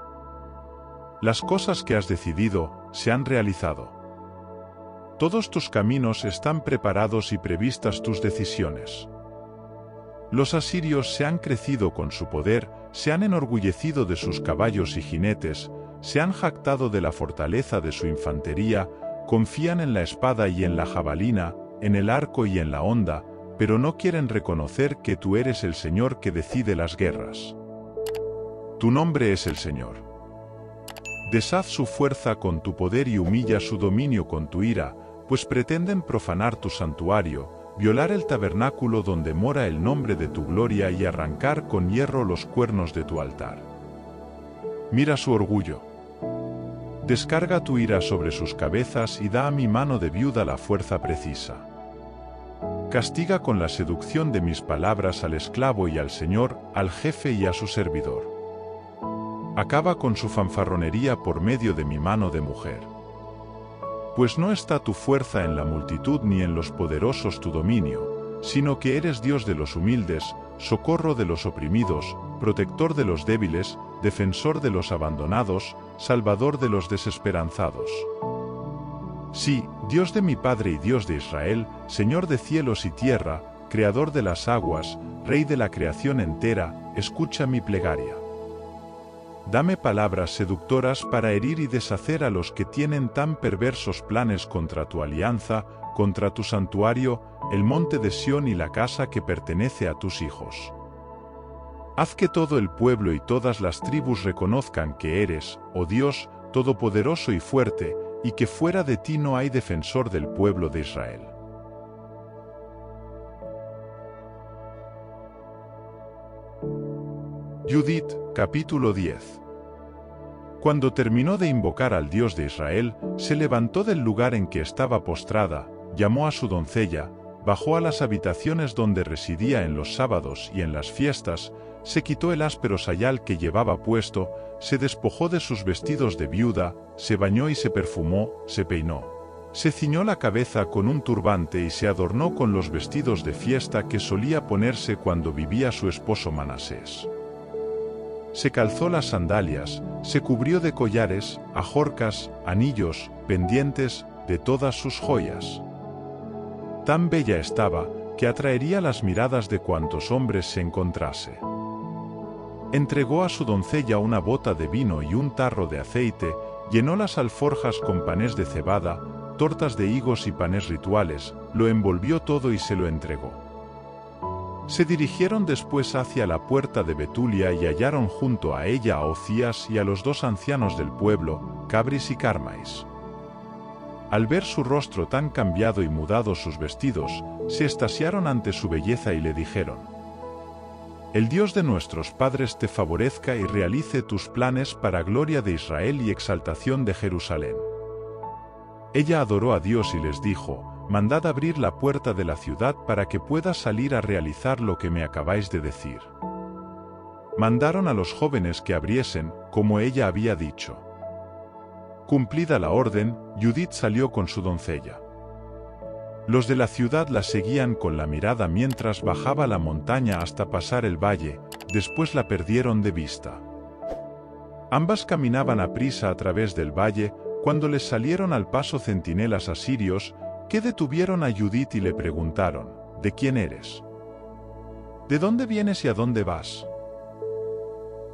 Las cosas que has decidido, se han realizado. Todos tus caminos están preparados y previstas tus decisiones. Los asirios se han crecido con su poder, se han enorgullecido de sus caballos y jinetes, se han jactado de la fortaleza de su infantería, confían en la espada y en la jabalina, en el arco y en la honda, pero no quieren reconocer que tú eres el Señor que decide las guerras. Tu nombre es el Señor. Deshaz su fuerza con tu poder y humilla su dominio con tu ira, pues pretenden profanar tu santuario, violar el tabernáculo donde mora el nombre de tu gloria y arrancar con hierro los cuernos de tu altar. Mira su orgullo. Descarga tu ira sobre sus cabezas y da a mi mano de viuda la fuerza precisa. Castiga con la seducción de mis palabras al esclavo y al señor, al jefe y a su servidor. Acaba con su fanfarronería por medio de mi mano de mujer. Pues no está tu fuerza en la multitud ni en los poderosos tu dominio, sino que eres Dios de los humildes, socorro de los oprimidos, protector de los débiles, defensor de los abandonados, salvador de los desesperanzados. Sí, Dios de mi Padre y Dios de Israel, Señor de cielos y tierra, Creador de las aguas, Rey de la creación entera, escucha mi plegaria. Dame palabras seductoras para herir y deshacer a los que tienen tan perversos planes contra tu alianza, contra tu santuario, el monte de Sión y la casa que pertenece a tus hijos. Haz que todo el pueblo y todas las tribus reconozcan que eres, oh Dios, todopoderoso y fuerte, y que fuera de ti no hay defensor del pueblo de Israel. Judith, capítulo 10. Cuando terminó de invocar al Dios de Israel, se levantó del lugar en que estaba postrada, llamó a su doncella, bajó a las habitaciones donde residía en los sábados y en las fiestas, se quitó el áspero sayal que llevaba puesto, se despojó de sus vestidos de viuda, se bañó y se perfumó, se peinó. Se ciñó la cabeza con un turbante y se adornó con los vestidos de fiesta que solía ponerse cuando vivía su esposo Manasés. Se calzó las sandalias, se cubrió de collares, ajorcas, anillos, pendientes, de todas sus joyas. Tan bella estaba, que atraería las miradas de cuantos hombres se encontrase. Entregó a su doncella una bota de vino y un tarro de aceite, llenó las alforjas con panes de cebada, tortas de higos y panes rituales, lo envolvió todo y se lo entregó. Se dirigieron después hacia la puerta de Betulia y hallaron junto a ella a Ocías y a los dos ancianos del pueblo, Cabris y Carmais. Al ver su rostro tan cambiado y mudados sus vestidos, se extasiaron ante su belleza y le dijeron: El Dios de nuestros padres te favorezca y realice tus planes para gloria de Israel y exaltación de Jerusalén. Ella adoró a Dios y les dijo: Mandad abrir la puerta de la ciudad para que pueda salir a realizar lo que me acabáis de decir. Mandaron a los jóvenes que abriesen, como ella había dicho. Cumplida la orden, Judith salió con su doncella. Los de la ciudad la seguían con la mirada mientras bajaba la montaña hasta pasar el valle, después la perdieron de vista. Ambas caminaban a prisa a través del valle, cuando les salieron al paso centinelas asirios, que detuvieron a Judith y le preguntaron: ¿De quién eres? ¿De dónde vienes y a dónde vas?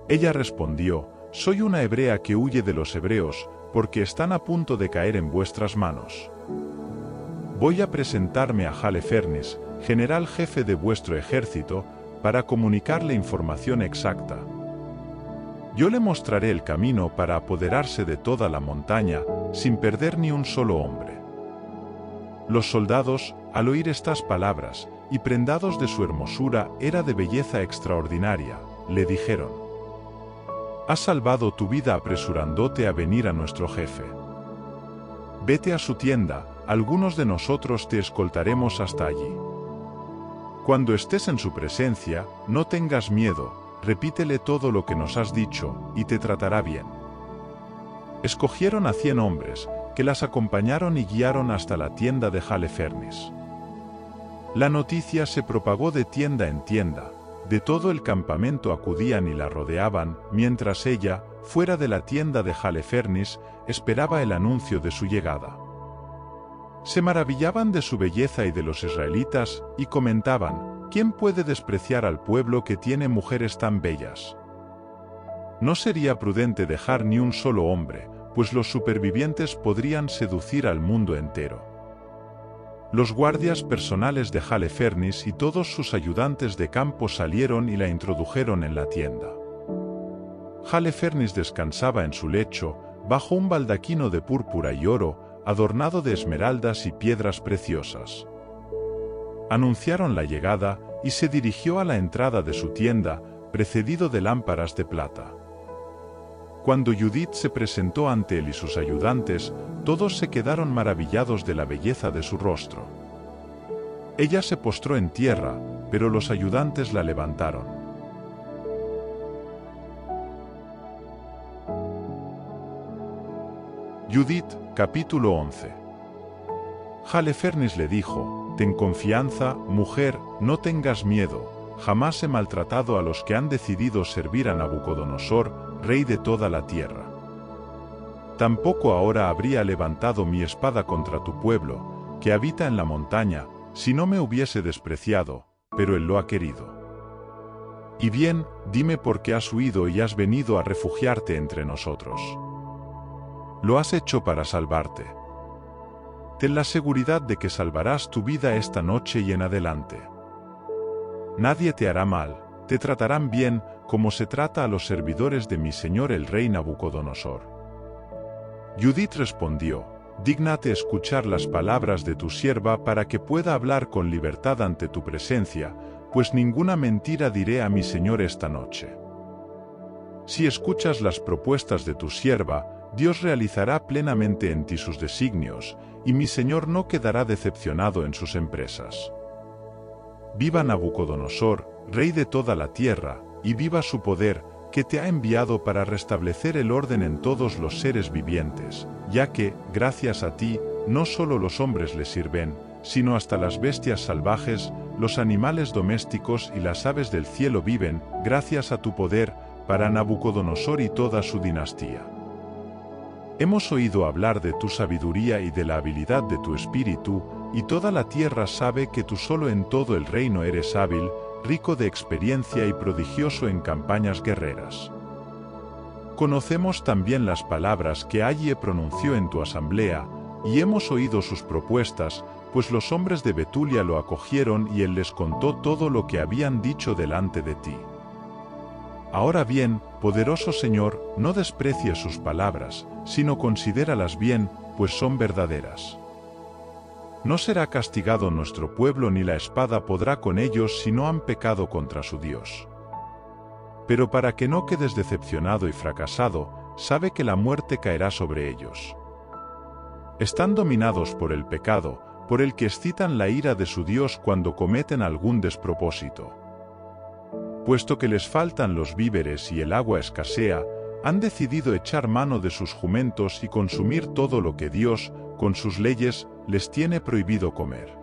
Ella respondió: Soy una hebrea que huye de los hebreos, porque están a punto de caer en vuestras manos. Voy a presentarme a Halefernes, general jefe de vuestro ejército, para comunicarle información exacta. Yo le mostraré el camino para apoderarse de toda la montaña, sin perder ni un solo hombre. Los soldados, al oír estas palabras, y prendados de su hermosura, era de belleza extraordinaria, le dijeron: Has salvado tu vida apresurándote a venir a nuestro jefe. Vete a su tienda, algunos de nosotros te escoltaremos hasta allí. Cuando estés en su presencia, no tengas miedo, repítele todo lo que nos has dicho, y te tratará bien. Escogieron a 100 hombres, que las acompañaron y guiaron hasta la tienda de Halefernes. La noticia se propagó de tienda en tienda, de todo el campamento acudían y la rodeaban, mientras ella, fuera de la tienda de Halefernes, esperaba el anuncio de su llegada. Se maravillaban de su belleza y de los israelitas, y comentaban: ¿Quién puede despreciar al pueblo que tiene mujeres tan bellas? No sería prudente dejar ni un solo hombre, pues los supervivientes podrían seducir al mundo entero. Los guardias personales de Halefernes y todos sus ayudantes de campo salieron y la introdujeron en la tienda. Halefernes descansaba en su lecho, bajo un baldaquino de púrpura y oro, adornado de esmeraldas y piedras preciosas. Anunciaron la llegada, y se dirigió a la entrada de su tienda, precedido de lámparas de plata. Cuando Judith se presentó ante él y sus ayudantes, todos se quedaron maravillados de la belleza de su rostro. Ella se postró en tierra, pero los ayudantes la levantaron. Judith, capítulo 11. Halefernes le dijo: Ten confianza, mujer, no tengas miedo. Jamás he maltratado a los que han decidido servir a Nabucodonosor, rey de toda la tierra. Tampoco ahora habría levantado mi espada contra tu pueblo, que habita en la montaña, si no me hubiese despreciado, pero él lo ha querido. Y bien, dime por qué has huido y has venido a refugiarte entre nosotros. Lo has hecho para salvarte. Ten la seguridad de que salvarás tu vida esta noche y en adelante. Nadie te hará mal, te tratarán bien, como se trata a los servidores de mi señor el rey Nabucodonosor. Judith respondió: dígnate escuchar las palabras de tu sierva para que pueda hablar con libertad ante tu presencia, pues ninguna mentira diré a mi señor esta noche. Si escuchas las propuestas de tu sierva, Dios realizará plenamente en ti sus designios, y mi señor no quedará decepcionado en sus empresas. Viva Nabucodonosor, rey de toda la tierra, y viva su poder, que te ha enviado para restablecer el orden en todos los seres vivientes, ya que, gracias a ti, no solo los hombres le sirven, sino hasta las bestias salvajes, los animales domésticos y las aves del cielo viven, gracias a tu poder, para Nabucodonosor y toda su dinastía. Hemos oído hablar de tu sabiduría y de la habilidad de tu espíritu, y toda la tierra sabe que tú solo en todo el reino eres hábil, rico de experiencia y prodigioso en campañas guerreras. Conocemos también las palabras que Aye pronunció en tu asamblea, y hemos oído sus propuestas, pues los hombres de Betulia lo acogieron y él les contó todo lo que habían dicho delante de ti. Ahora bien, poderoso Señor, no desprecies sus palabras, sino considéralas bien, pues son verdaderas. No será castigado nuestro pueblo ni la espada podrá con ellos si no han pecado contra su Dios. Pero para que no quedes decepcionado y fracasado, sabe que la muerte caerá sobre ellos. Están dominados por el pecado, por el que excitan la ira de su Dios cuando cometen algún despropósito. Puesto que les faltan los víveres y el agua escasea, han decidido echar mano de sus jumentos y consumir todo lo que Dios, con sus leyes, les tiene prohibido comer.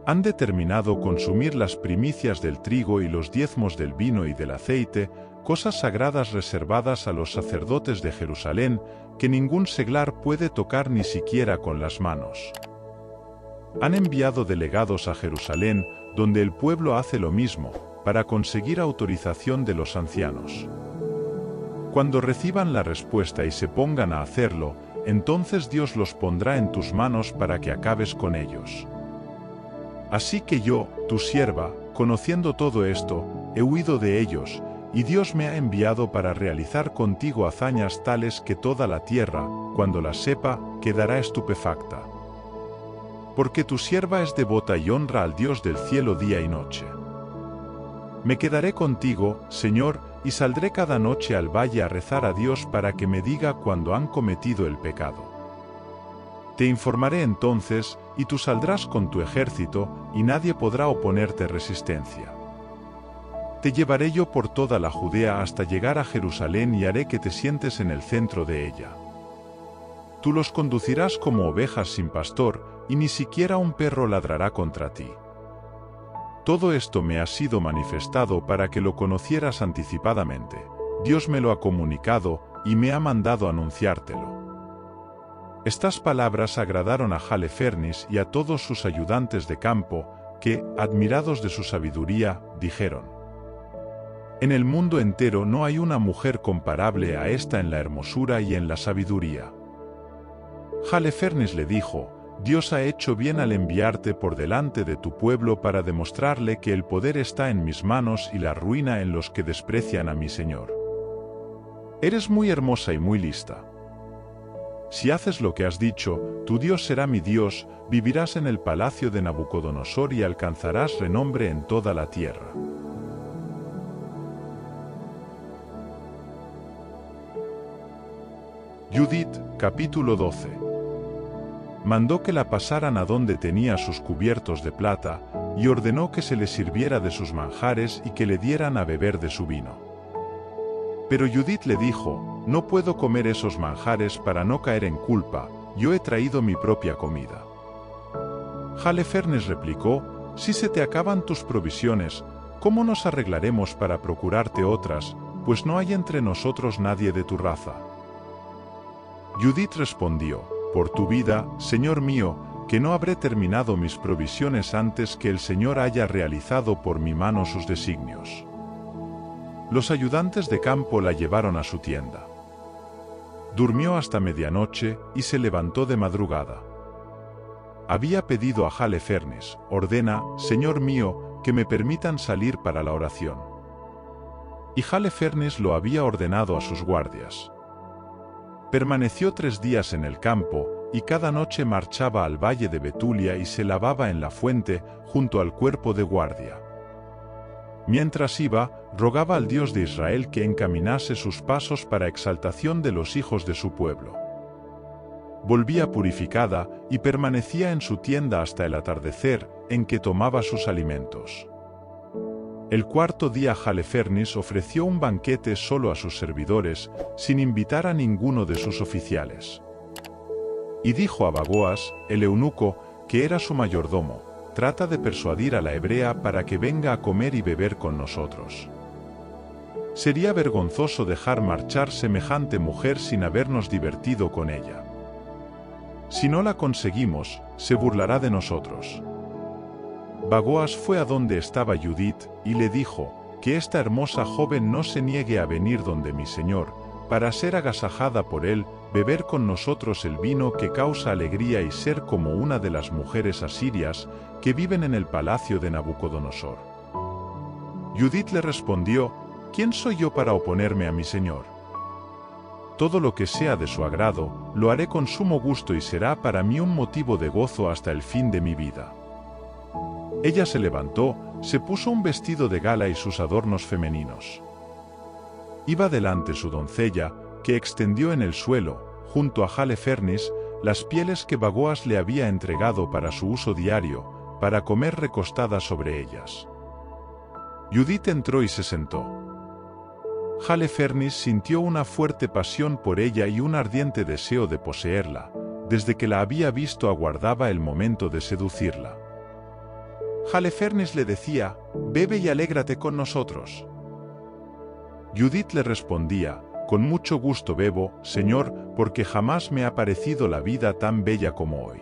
Han determinado consumir las primicias del trigo y los diezmos del vino y del aceite, cosas sagradas reservadas a los sacerdotes de Jerusalén, que ningún seglar puede tocar ni siquiera con las manos. Han enviado delegados a Jerusalén, donde el pueblo hace lo mismo, para conseguir autorización de los ancianos. Cuando reciban la respuesta y se pongan a hacerlo, entonces Dios los pondrá en tus manos para que acabes con ellos. Así que yo, tu sierva, conociendo todo esto, he huido de ellos, y Dios me ha enviado para realizar contigo hazañas tales que toda la tierra, cuando las sepa, quedará estupefacta. Porque tu sierva es devota y honra al Dios del cielo día y noche. Me quedaré contigo, Señor, y saldré cada noche al valle a rezar a Dios para que me diga cuándo han cometido el pecado. Te informaré entonces, y tú saldrás con tu ejército, y nadie podrá oponerte resistencia. Te llevaré yo por toda la Judea hasta llegar a Jerusalén y haré que te sientes en el centro de ella. Tú los conducirás como ovejas sin pastor, y ni siquiera un perro ladrará contra ti. Todo esto me ha sido manifestado para que lo conocieras anticipadamente. Dios me lo ha comunicado, y me ha mandado anunciártelo. Estas palabras agradaron a Halefernes y a todos sus ayudantes de campo, que, admirados de su sabiduría, dijeron: en el mundo entero no hay una mujer comparable a esta en la hermosura y en la sabiduría. Halefernes le dijo: Dios ha hecho bien al enviarte por delante de tu pueblo para demostrarle que el poder está en mis manos y la ruina en los que desprecian a mi Señor. Eres muy hermosa y muy lista. Si haces lo que has dicho, tu Dios será mi Dios, vivirás en el palacio de Nabucodonosor y alcanzarás renombre en toda la tierra. Judith, capítulo 12. Mandó que la pasaran a donde tenía sus cubiertos de plata, y ordenó que se le sirviera de sus manjares y que le dieran a beber de su vino. Pero Judith le dijo: no puedo comer esos manjares para no caer en culpa, yo he traído mi propia comida. Halefernes replicó: si se te acaban tus provisiones, ¿cómo nos arreglaremos para procurarte otras, pues no hay entre nosotros nadie de tu raza? Judith respondió: por tu vida, señor mío, que no habré terminado mis provisiones antes que el Señor haya realizado por mi mano sus designios. Los ayudantes de campo la llevaron a su tienda. Durmió hasta medianoche y se levantó de madrugada. Había pedido a Halifernes: ordena, Señor mío, que me permitan salir para la oración. Y Halifernes lo había ordenado a sus guardias. Permaneció 3 días en el campo, y cada noche marchaba al valle de Betulia y se lavaba en la fuente, junto al cuerpo de guardia. Mientras iba, rogaba al Dios de Israel que encaminase sus pasos para exaltación de los hijos de su pueblo. Volvía purificada y permanecía en su tienda hasta el atardecer, en que tomaba sus alimentos. El 4.º día Halifernes ofreció un banquete solo a sus servidores, sin invitar a ninguno de sus oficiales. Y dijo a Bagoas, el eunuco, que era su mayordomo: trata de persuadir a la hebrea para que venga a comer y beber con nosotros. Sería vergonzoso dejar marchar semejante mujer sin habernos divertido con ella. Si no la conseguimos, se burlará de nosotros. Bagoas fue a donde estaba Judith, y le dijo: que esta hermosa joven no se niegue a venir donde mi señor, para ser agasajada por él, beber con nosotros el vino que causa alegría y ser como una de las mujeres asirias que viven en el palacio de Nabucodonosor. Judith le respondió: ¿quién soy yo para oponerme a mi señor? Todo lo que sea de su agrado, lo haré con sumo gusto y será para mí un motivo de gozo hasta el fin de mi vida. Ella se levantó, se puso un vestido de gala y sus adornos femeninos. Iba delante su doncella, que extendió en el suelo, junto a Halifernes, las pieles que Bagoas le había entregado para su uso diario, para comer recostada sobre ellas. Judith entró y se sentó. Halifernes sintió una fuerte pasión por ella y un ardiente deseo de poseerla. Desde que la había visto aguardaba el momento de seducirla. Halifernes le decía: bebe y alégrate con nosotros. Judith le respondía: con mucho gusto bebo, Señor, porque jamás me ha parecido la vida tan bella como hoy.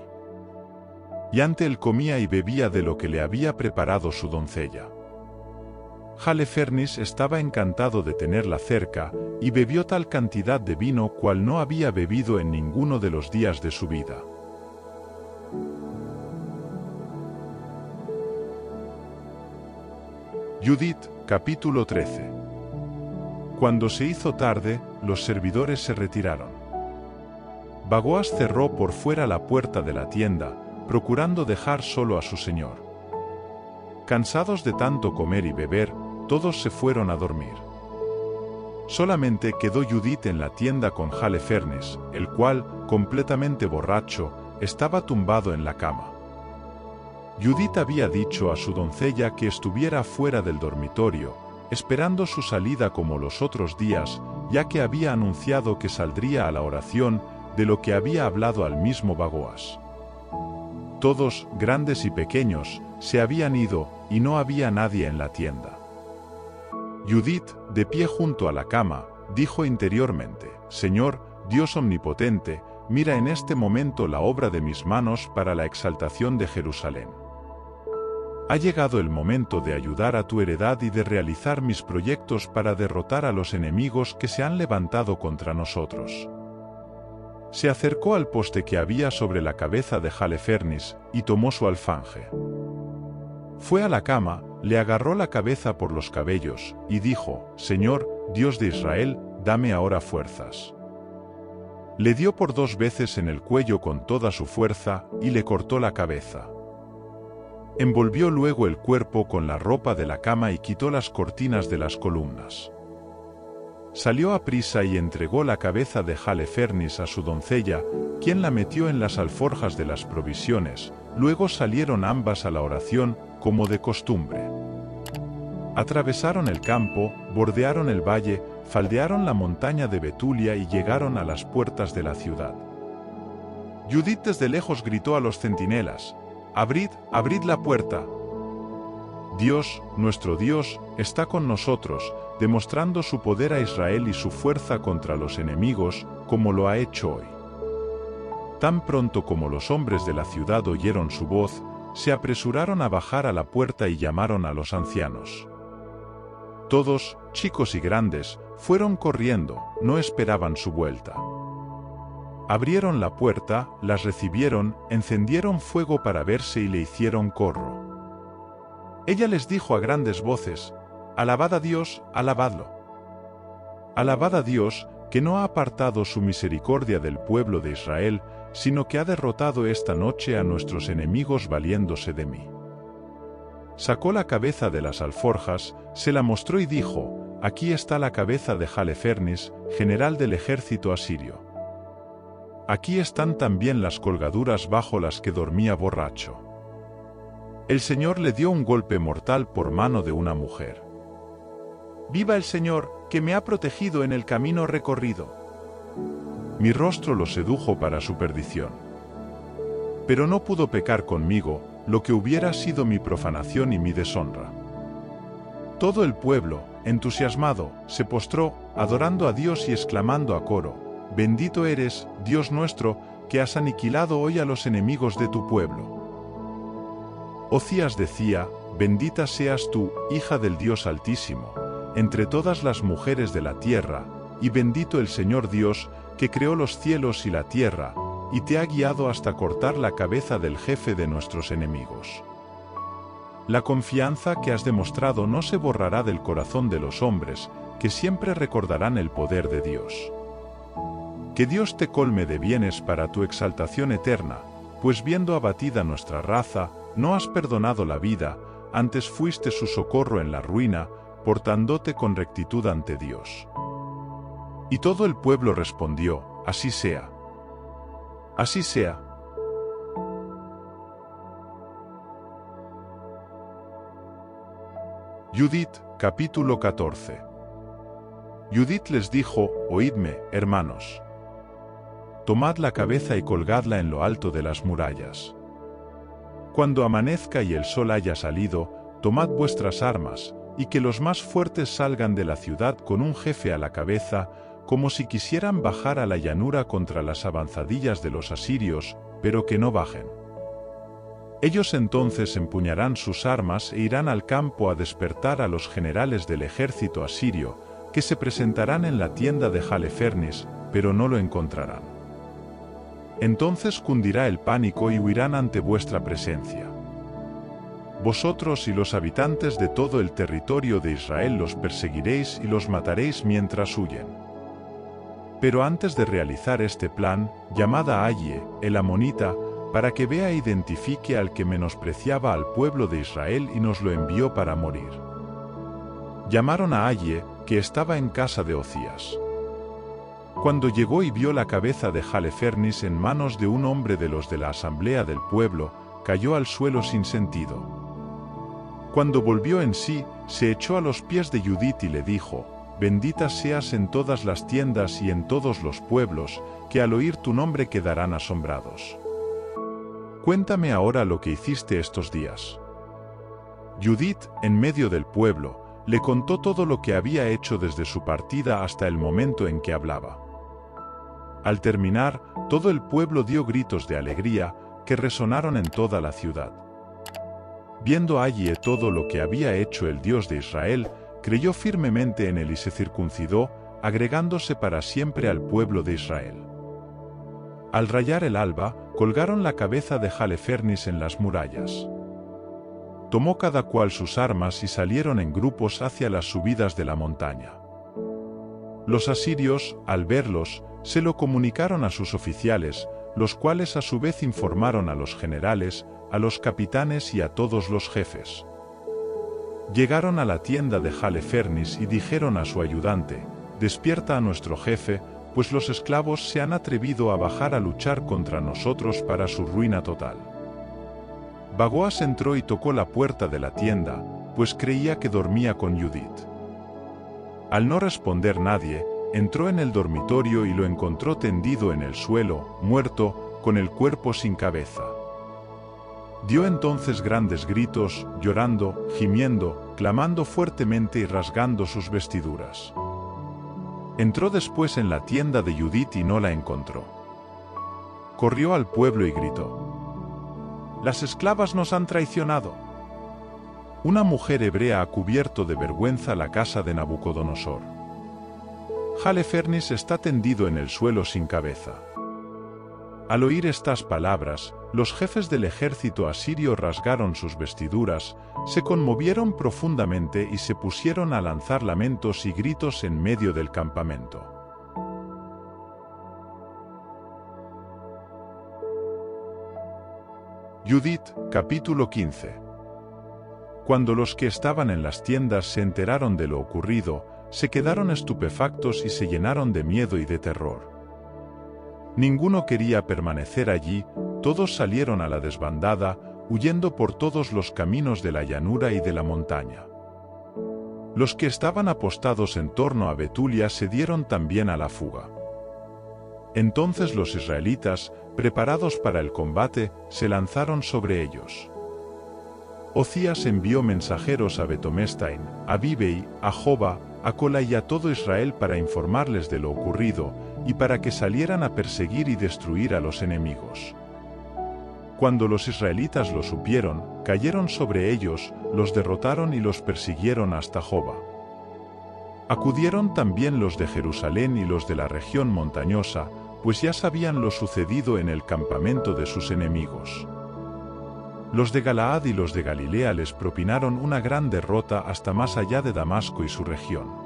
Y ante él comía y bebía de lo que le había preparado su doncella. Halifernes estaba encantado de tenerla cerca, y bebió tal cantidad de vino cual no había bebido en ninguno de los días de su vida. Judith, capítulo 13. Cuando se hizo tarde, los servidores se retiraron. Bagoas cerró por fuera la puerta de la tienda, procurando dejar solo a su señor. Cansados de tanto comer y beber, todos se fueron a dormir. Solamente quedó Judith en la tienda con Halifernes, el cual, completamente borracho, estaba tumbado en la cama. Judith había dicho a su doncella que estuviera fuera del dormitorio, esperando su salida como los otros días, ya que había anunciado que saldría a la oración, de lo que había hablado al mismo Bagoas. Todos, grandes y pequeños, se habían ido, y no había nadie en la tienda. Judith, de pie junto a la cama, dijo interiormente: Señor, Dios omnipotente, mira en este momento la obra de mis manos para la exaltación de Jerusalén. Ha llegado el momento de ayudar a tu heredad y de realizar mis proyectos para derrotar a los enemigos que se han levantado contra nosotros. Se acercó al poste que había sobre la cabeza de Halifernes, y tomó su alfanje. Fue a la cama, le agarró la cabeza por los cabellos, y dijo: Señor, Dios de Israel, dame ahora fuerzas. Le dio por 2 veces en el cuello con toda su fuerza, y le cortó la cabeza. Envolvió luego el cuerpo con la ropa de la cama y quitó las cortinas de las columnas. Salió aprisa y entregó la cabeza de Halifernes a su doncella, quien la metió en las alforjas de las provisiones. Luego salieron ambas a la oración, como de costumbre. Atravesaron el campo, bordearon el valle, faldearon la montaña de Betulia y llegaron a las puertas de la ciudad. Judith desde lejos gritó a los centinelas: «Abrid, abrid la puerta». Dios, nuestro Dios, está con nosotros, demostrando su poder a Israel y su fuerza contra los enemigos, como lo ha hecho hoy. Tan pronto como los hombres de la ciudad oyeron su voz, se apresuraron a bajar a la puerta y llamaron a los ancianos. Todos, chicos y grandes, fueron corriendo, no esperaban su vuelta. Abrieron la puerta, las recibieron, encendieron fuego para verse y le hicieron corro. Ella les dijo a grandes voces: «Alabad a Dios, alabadlo. Alabad a Dios, que no ha apartado su misericordia del pueblo de Israel, sino que ha derrotado esta noche a nuestros enemigos valiéndose de mí». Sacó la cabeza de las alforjas, se la mostró y dijo: «Aquí está la cabeza de Halefernis, general del ejército asirio. Aquí están también las colgaduras bajo las que dormía borracho». El Señor le dio un golpe mortal por mano de una mujer. «Viva el Señor, que me ha protegido en el camino recorrido». Mi rostro lo sedujo para su perdición. Pero no pudo pecar conmigo, lo que hubiera sido mi profanación y mi deshonra. Todo el pueblo, entusiasmado, se postró, adorando a Dios y exclamando a coro: «Bendito eres, Dios nuestro, que has aniquilado hoy a los enemigos de tu pueblo». Ocías decía: «Bendita seas tú, hija del Dios Altísimo, entre todas las mujeres de la tierra, y bendito el Señor Dios, que creó los cielos y la tierra, y te ha guiado hasta cortar la cabeza del jefe de nuestros enemigos». La confianza que has demostrado no se borrará del corazón de los hombres, que siempre recordarán el poder de Dios. Que Dios te colme de bienes para tu exaltación eterna, pues viendo abatida nuestra raza, no has perdonado la vida, antes fuiste su socorro en la ruina, portándote con rectitud ante Dios. Y todo el pueblo respondió: «Así sea. Así sea». Judith, capítulo 14. Judith les dijo: «Oídme, hermanos. Tomad la cabeza y colgadla en lo alto de las murallas. Cuando amanezca y el sol haya salido, tomad vuestras armas, y que los más fuertes salgan de la ciudad con un jefe a la cabeza, como si quisieran bajar a la llanura contra las avanzadillas de los asirios, pero que no bajen. Ellos entonces empuñarán sus armas e irán al campo a despertar a los generales del ejército asirio, que se presentarán en la tienda de Halefernis, pero no lo encontrarán. Entonces cundirá el pánico y huirán ante vuestra presencia. Vosotros y los habitantes de todo el territorio de Israel los perseguiréis y los mataréis mientras huyen. Pero antes de realizar este plan, llamad a Ahie, el amonita, para que vea e identifique al que menospreciaba al pueblo de Israel y nos lo envió para morir». Llamaron a Ahie, que estaba en casa de Ocías. Cuando llegó y vio la cabeza de Halefernis en manos de un hombre de los de la asamblea del pueblo, cayó al suelo sin sentido. Cuando volvió en sí, se echó a los pies de Judith y le dijo: «Bendita seas en todas las tiendas y en todos los pueblos, que al oír tu nombre quedarán asombrados. Cuéntame ahora lo que hiciste estos días». Judith, en medio del pueblo, le contó todo lo que había hecho desde su partida hasta el momento en que hablaba. Al terminar, todo el pueblo dio gritos de alegría, que resonaron en toda la ciudad. Viendo Ahie todo lo que había hecho el Dios de Israel, creyó firmemente en él y se circuncidó, agregándose para siempre al pueblo de Israel. Al rayar el alba, colgaron la cabeza de Halefernis en las murallas. Tomó cada cual sus armas y salieron en grupos hacia las subidas de la montaña. Los asirios, al verlos, se lo comunicaron a sus oficiales, los cuales a su vez informaron a los generales, a los capitanes y a todos los jefes. Llegaron a la tienda de Halefernis y dijeron a su ayudante: «Despierta a nuestro jefe, pues los esclavos se han atrevido a bajar a luchar contra nosotros para su ruina total». Bagoas entró y tocó la puerta de la tienda, pues creía que dormía con Judith. Al no responder nadie, entró en el dormitorio y lo encontró tendido en el suelo, muerto, con el cuerpo sin cabeza. Dio entonces grandes gritos, llorando, gimiendo, clamando fuertemente y rasgando sus vestiduras. Entró después en la tienda de Judith y no la encontró. corrió al pueblo y gritó: «¡Las esclavas nos han traicionado!». Una mujer hebrea ha cubierto de vergüenza la casa de Nabucodonosor. Halifernes está tendido en el suelo sin cabeza. Al oír estas palabras, los jefes del ejército asirio rasgaron sus vestiduras, se conmovieron profundamente y se pusieron a lanzar lamentos y gritos en medio del campamento. Judith, capítulo 15. Cuando los que estaban en las tiendas se enteraron de lo ocurrido, se quedaron estupefactos y se llenaron de miedo y de terror. Ninguno quería permanecer allí, todos salieron a la desbandada, huyendo por todos los caminos de la llanura y de la montaña. Los que estaban apostados en torno a Betulia se dieron también a la fuga. Entonces los israelitas, preparados para el combate, se lanzaron sobre ellos. Ocías envió mensajeros a Betomestain, a Bibei, a Joba, a Cola y a todo Israel para informarles de lo ocurrido, y para que salieran a perseguir y destruir a los enemigos. Cuando los israelitas lo supieron, cayeron sobre ellos, los derrotaron y los persiguieron hasta Joba. Acudieron también los de Jerusalén y los de la región montañosa, pues ya sabían lo sucedido en el campamento de sus enemigos. Los de Galaad y los de Galilea les propinaron una gran derrota hasta más allá de Damasco y su región.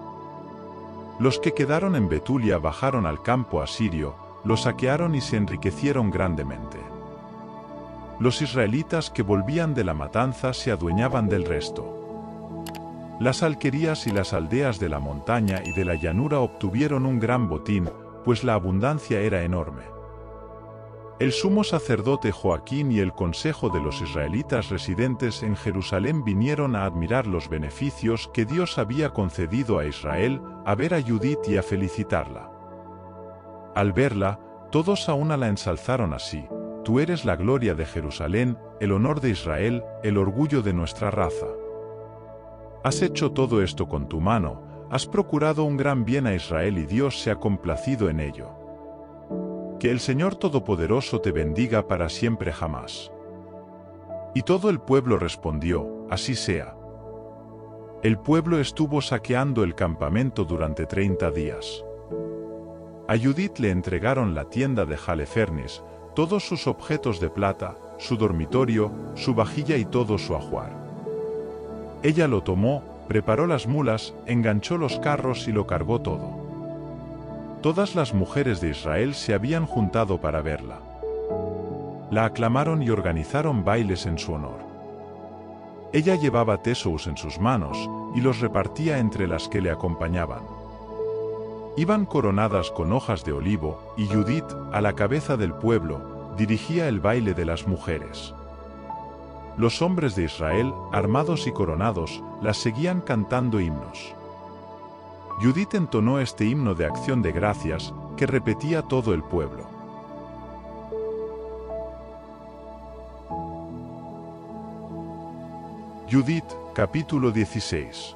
Los que quedaron en Betulia bajaron al campo asirio, lo saquearon y se enriquecieron grandemente. Los israelitas que volvían de la matanza se adueñaban del resto. Las alquerías y las aldeas de la montaña y de la llanura obtuvieron un gran botín, pues la abundancia era enorme. El sumo sacerdote Joaquín y el consejo de los israelitas residentes en Jerusalén vinieron a admirar los beneficios que Dios había concedido a Israel, a ver a Judith y a felicitarla. Al verla, todos a una la ensalzaron así: «Tú eres la gloria de Jerusalén, el honor de Israel, el orgullo de nuestra raza. Has hecho todo esto con tu mano, has procurado un gran bien a Israel y Dios se ha complacido en ello. Que el Señor Todopoderoso te bendiga para siempre jamás». Y todo el pueblo respondió: «Así sea». El pueblo estuvo saqueando el campamento durante 30 días. A Judith le entregaron la tienda de Halifernes, todos sus objetos de plata, su dormitorio, su vajilla y todo su ajuar. Ella lo tomó, preparó las mulas, enganchó los carros y lo cargó todo. Todas las mujeres de Israel se habían juntado para verla. La aclamaron y organizaron bailes en su honor. Ella llevaba tesous en sus manos, y los repartía entre las que le acompañaban. Iban coronadas con hojas de olivo, y Judith, a la cabeza del pueblo, dirigía el baile de las mujeres. Los hombres de Israel, armados y coronados, las seguían cantando himnos. Judith entonó este himno de acción de gracias, que repetía todo el pueblo. Judith, capítulo 16.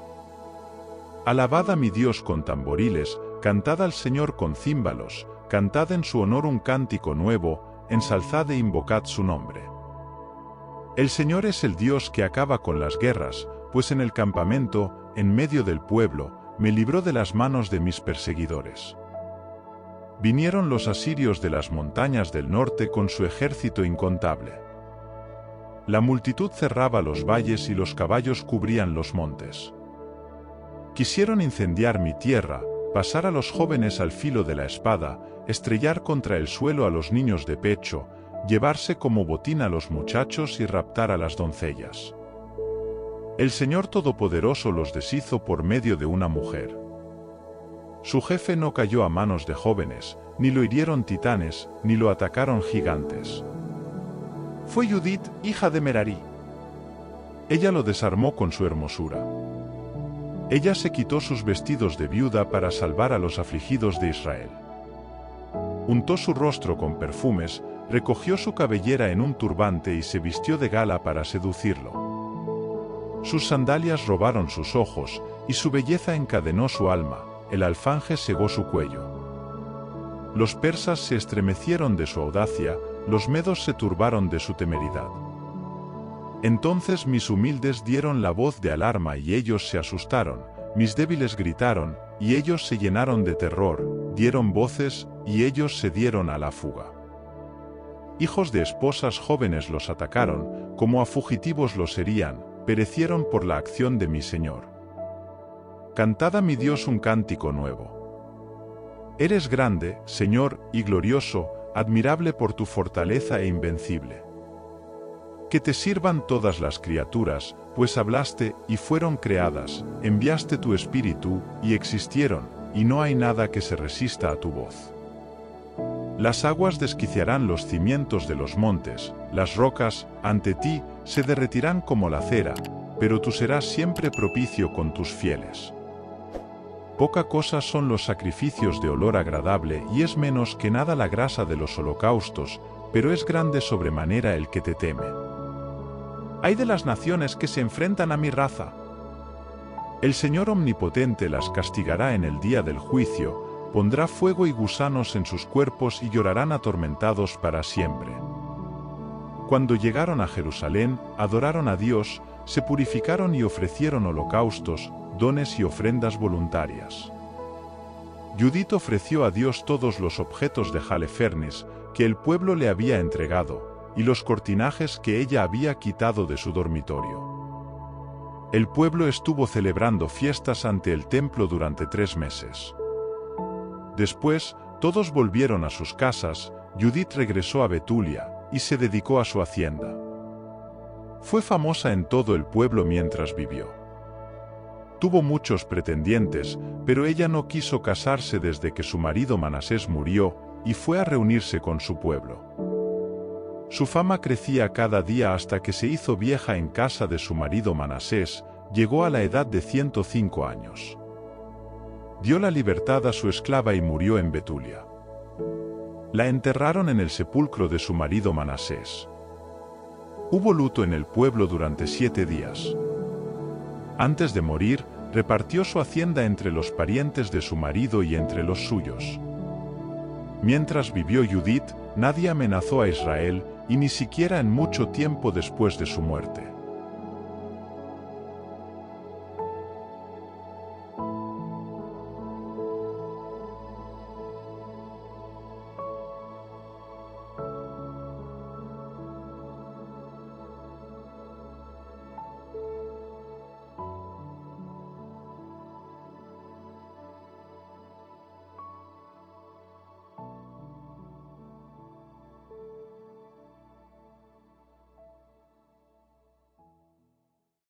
Alabad a mi Dios con tamboriles, cantad al Señor con címbalos, cantad en su honor un cántico nuevo, ensalzad e invocad su nombre. El Señor es el Dios que acaba con las guerras, pues en el campamento, en medio del pueblo, me libró de las manos de mis perseguidores. Vinieron los asirios de las montañas del norte con su ejército incontable. La multitud cerraba los valles y los caballos cubrían los montes. Quisieron incendiar mi tierra, pasar a los jóvenes al filo de la espada, estrellar contra el suelo a los niños de pecho, llevarse como botín a los muchachos y raptar a las doncellas. El Señor Todopoderoso los deshizo por medio de una mujer. Su jefe no cayó a manos de jóvenes, ni lo hirieron titanes, ni lo atacaron gigantes. Fue Judith, hija de Merari. Ella lo desarmó con su hermosura. Ella se quitó sus vestidos de viuda para salvar a los afligidos de Israel. Untó su rostro con perfumes, recogió su cabellera en un turbante y se vistió de gala para seducirlo. Sus sandalias robaron sus ojos, y su belleza encadenó su alma, el alfanje cegó su cuello. Los persas se estremecieron de su audacia, los medos se turbaron de su temeridad. Entonces mis humildes dieron la voz de alarma y ellos se asustaron, mis débiles gritaron, y ellos se llenaron de terror, dieron voces, y ellos se dieron a la fuga. Hijos de esposas jóvenes los atacaron, como a fugitivos los herían, perecieron por la acción de mi Señor. Cantad a mi Dios un cántico nuevo. Eres grande, Señor, y glorioso, admirable por tu fortaleza e invencible. Que te sirvan todas las criaturas, pues hablaste, y fueron creadas, enviaste tu espíritu, y existieron, y no hay nada que se resista a tu voz. Las aguas desquiciarán los cimientos de los montes, las rocas, ante ti, se derretirán como la cera, pero tú serás siempre propicio con tus fieles. Poca cosa son los sacrificios de olor agradable y es menos que nada la grasa de los holocaustos, pero es grande sobremanera el que te teme. ¡Ay de las naciones que se enfrentan a mi raza! El Señor Omnipotente las castigará en el día del juicio, pondrá fuego y gusanos en sus cuerpos y llorarán atormentados para siempre. Cuando llegaron a Jerusalén, adoraron a Dios, se purificaron y ofrecieron holocaustos, dones y ofrendas voluntarias. Judith ofreció a Dios todos los objetos de Halifernes que el pueblo le había entregado, y los cortinajes que ella había quitado de su dormitorio. El pueblo estuvo celebrando fiestas ante el templo durante 3 meses. Después, todos volvieron a sus casas, Judith regresó a Betulia, y se dedicó a su hacienda. Fue famosa en todo el pueblo mientras vivió. Tuvo muchos pretendientes, pero ella no quiso casarse desde que su marido Manasés murió, y fue a reunirse con su pueblo. Su fama crecía cada día hasta que se hizo vieja en casa de su marido Manasés, llegó a la edad de 105 años. Dio la libertad a su esclava y murió en Betulia. La enterraron en el sepulcro de su marido Manasés. Hubo luto en el pueblo durante 7 días. Antes de morir, repartió su hacienda entre los parientes de su marido y entre los suyos. Mientras vivió Judith, nadie amenazó a Israel, y ni siquiera en mucho tiempo después de su muerte.